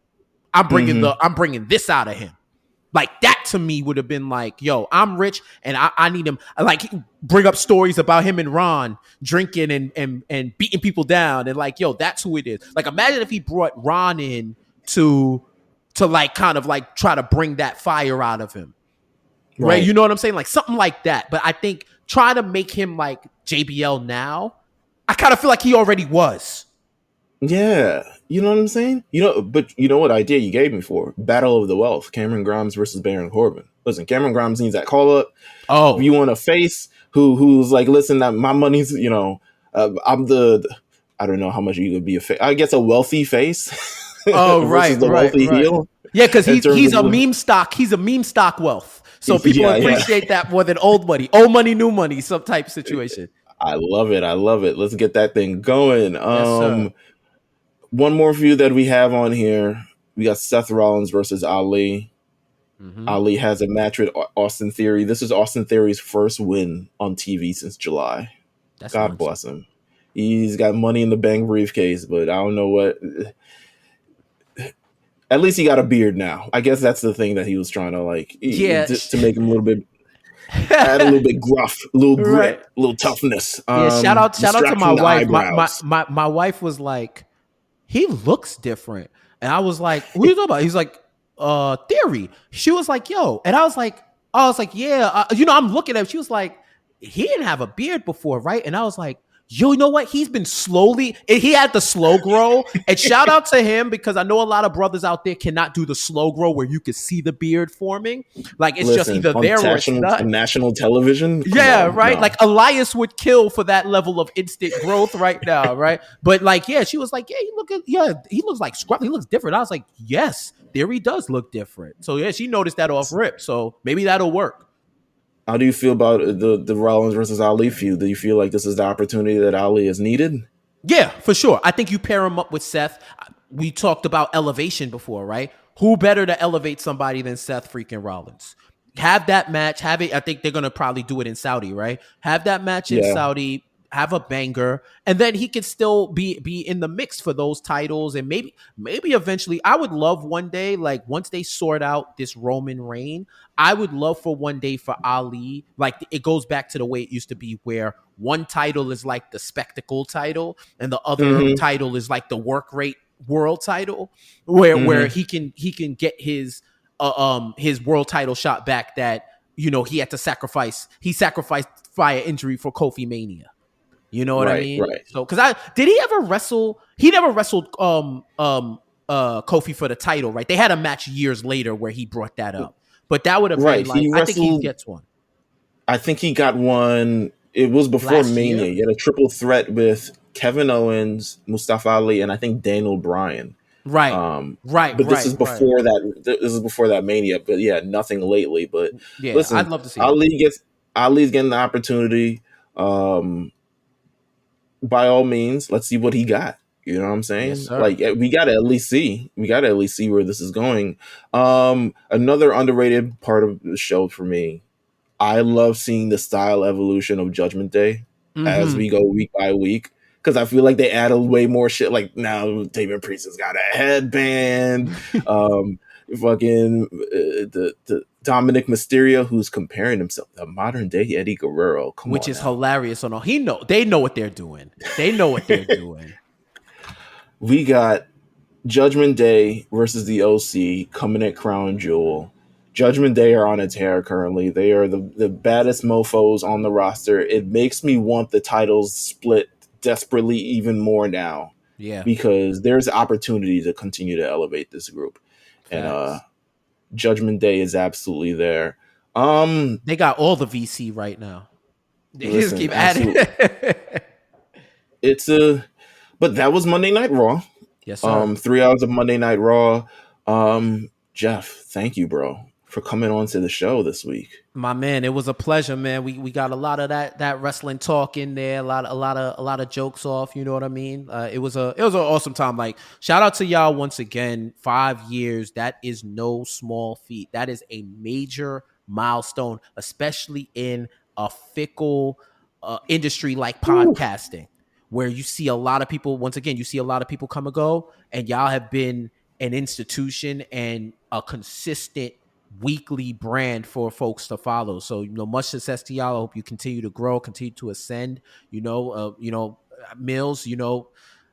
I'm bringing this out of him." Like that to me would have been like, "Yo, I'm rich, and I need him." Like bring up stories about him and Ron drinking and beating people down, and like, "Yo, that's who it is." Like imagine if he brought Ron in to like kind of like try to bring that fire out of him. Right? You know what I'm saying? Like something like that. But I think trying to make him like JBL now, I kind of feel like he already was. Yeah. You know what I'm saying? But you know what idea you gave me for Battle of the Wealth, Cameron Grimes versus Baron Corbin. Listen, Cameron Grimes needs that call up. If you Oh. want a face who's like, listen, that my money's, I'm I don't know how much you could be a face. I guess a wealthy face Oh, versus the wealthy heel. Yeah, because In terms he's of a meme stock. He's a meme stock wealth. So people yeah, yeah. appreciate that more than old money. Old money, new money, some type situation. I love it. I love it. Let's get that thing going. Yes, sir. One more view that we have on here. We got Seth Rollins versus Ali. Mm-hmm. Ali has a match with Austin Theory. This is Austin Theory's first win on TV since July. That's God months. bless him. He's got Money in the Bank briefcase, but I don't know what. At least he got a beard now. I guess that's the thing that he was trying to like, Yeah. to make him a little bit, add a little bit gruff, a little grit, Right. a little toughness. Yeah, shout out to my wife. Eyebrows. My wife was like, he looks different. And I was like, what are you talking about? He's like, Theory. She was like, yo. And I was like, yeah. I'm looking at him. She was like, he didn't have a beard before, right? And I was like, yo, you know what? He's been he had the slow grow. And shout out to him, because I know a lot of brothers out there cannot do the slow grow where you can see the beard forming. Like it's just either on there or it's not. national television. Yeah, on, right. no. Like Elias would kill for that level of instant growth right now, right? But like, yeah, she was like, yeah, he looks like scruff. He looks different. I was like, yes, Theory does look different. So yeah, she noticed that off rip. So maybe that'll work. How do you feel about the Rollins versus Ali feud? Do you feel like this is the opportunity that Ali is needed? Yeah, for sure. I think you pair him up with Seth. we talked about elevation before, right? Who better to elevate somebody than Seth freaking Rollins? Have that match, have it. I think they're gonna probably do it in Saudi, right? Have that match in Yeah. Saudi, have a banger, and then he could still be in the mix for those titles, and maybe eventually. I would love one day, like once they sort out this Roman reign, I would love for one day for Ali, like it goes back to the way it used to be, where one title is like the spectacle title, and the other Mm-hmm. title is like the work rate world title, where Mm-hmm. he can get his world title shot back that he had to sacrificed via injury for Kofi Mania. You know what I Right. mean? Right. So because I did he ever wrestle? He never wrestled Kofi for the title, right? They had a match years later where he brought that up. But that would have been Right. like, He I think he wrestled. gets one. I think he got one. It was before Last Mania. year? He had a triple threat with Kevin Owens, Mustafa Ali, and I think Daniel Bryan. Right. Um, Right, but this is right, right. before that. This is before that Mania. But yeah, nothing lately. But Yeah, I'd listen, love to see it. Ali's getting the opportunity. By all means, let's see what he got. You know what I'm Yes, saying? sir. Like we gotta at least see. We gotta at least see where this is going. Another underrated part of the show for me, I love seeing the style evolution of Judgment Day as Mm-hmm. we go week by week. Because I feel like they added way more shit. Like now, David Priest has got a headband. Um, fucking the Dominic Mysterio, who's comparing himself to modern day Eddie Guerrero. Come Which on is now. hilarious. So no, they know what they're doing. They know what they're doing. We got Judgment Day versus the OC coming at Crown Jewel. Judgment Day are on its hair currently. They are the baddest mofos on the roster. It makes me want the titles split desperately even more now Yeah. because there's opportunity to continue to elevate this group. And Facts. Judgment Day is absolutely there. They got all the VC right now. They just Listen, keep adding. absolutely. It's a but that was Monday Night Raw. Yes, sir. 3 hours of Monday Night Raw. Jeff, thank you, bro, for coming on to the show this week. My man, it was a pleasure, man. We got a lot of that wrestling talk in there, a lot of jokes off. You know what I mean? It was an awesome time. Like shout out to y'all once again. 5 years, that is no small feat. That is a major milestone, especially in a fickle industry like Whew. podcasting, where you see a lot of people. Once again, you see a lot of people come and go, and y'all have been an institution and a consistent weekly brand for folks to follow. So, much success to y'all. I hope you continue to grow, continue to ascend. Meelz,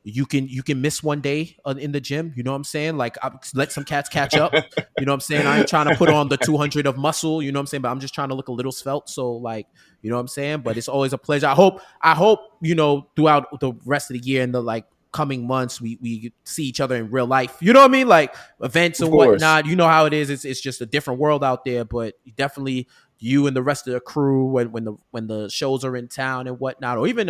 you can miss one day in the gym. You know what I'm saying? Like, let some cats catch up. You know what I'm saying? I ain't trying to put on the 200 of muscle. You know what I'm saying? But I'm just trying to look a little svelte. So, like, you know what I'm saying? But it's always a pleasure. I hope throughout the rest of the year and the like coming months we see each other in real life. You know what I mean? Like events Of and course. whatnot. You know how it is. It's just a different world out there. But definitely you and the rest of the crew when the shows are in town and whatnot, or even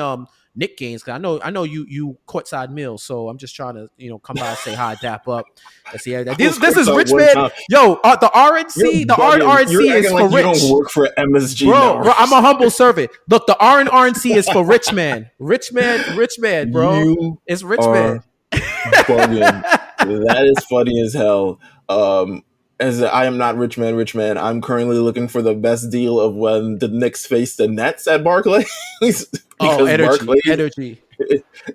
Nick games. Cause I know you courtside Meelz, so I'm just trying to come by and say hi, dap up. And see I this was this is courtside Rich one Man. time. Yo, the You're RNC, the bugging. RNC You're is acting for like you don't Rich. work for MSG Bro, I'm Networks. a humble servant. Look, the RNC is for Rich Man. Rich Man, bro. You It's Rich Man. are bugging. That is funny as hell. As I am not Rich Man, I'm currently looking for the best deal of when the Knicks face the Nets at Barclays Oh, because energy, Barclays energy.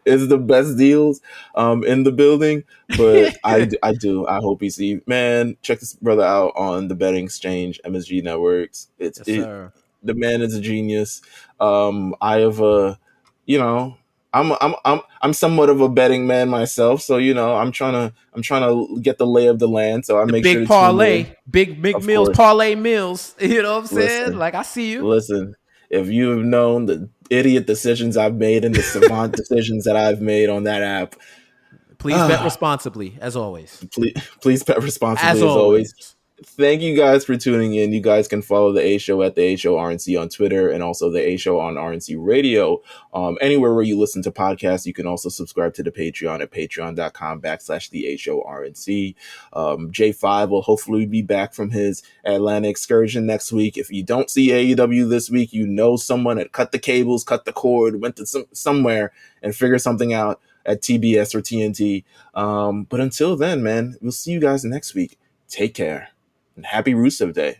is the best deals in the building. But I do. I hope you see. Man, check this brother out on the betting exchange, MSG Networks. Yes, sir. The man is a genius. I have a, you know, I'm somewhat of a betting man myself, so I'm trying to get the lay of the land. So I The make sure big to tune parlay, in. big Of meals, course, parlay meals. You know what I'm saying? listen, Like I see you. listen. If you have known the idiot decisions I've made and the savant decisions that I've made on that app, Please bet responsibly, as always. please bet As responsibly as always. always. Thank you guys for tuning in. You guys can follow the A Show at the A Show RNC on Twitter and also the A Show on RNC Radio. Anywhere where you listen to podcasts, you can also subscribe to the Patreon at patreon.com/the A Show RNC. J5 will hopefully be back from his Atlanta excursion next week. If you don't see AEW this week, you know someone had cut the cables, cut the cord, went to somewhere and figured something out. at TBS or TNT. But until then, man, we'll see you guys next week. Take care and happy Rusev Day.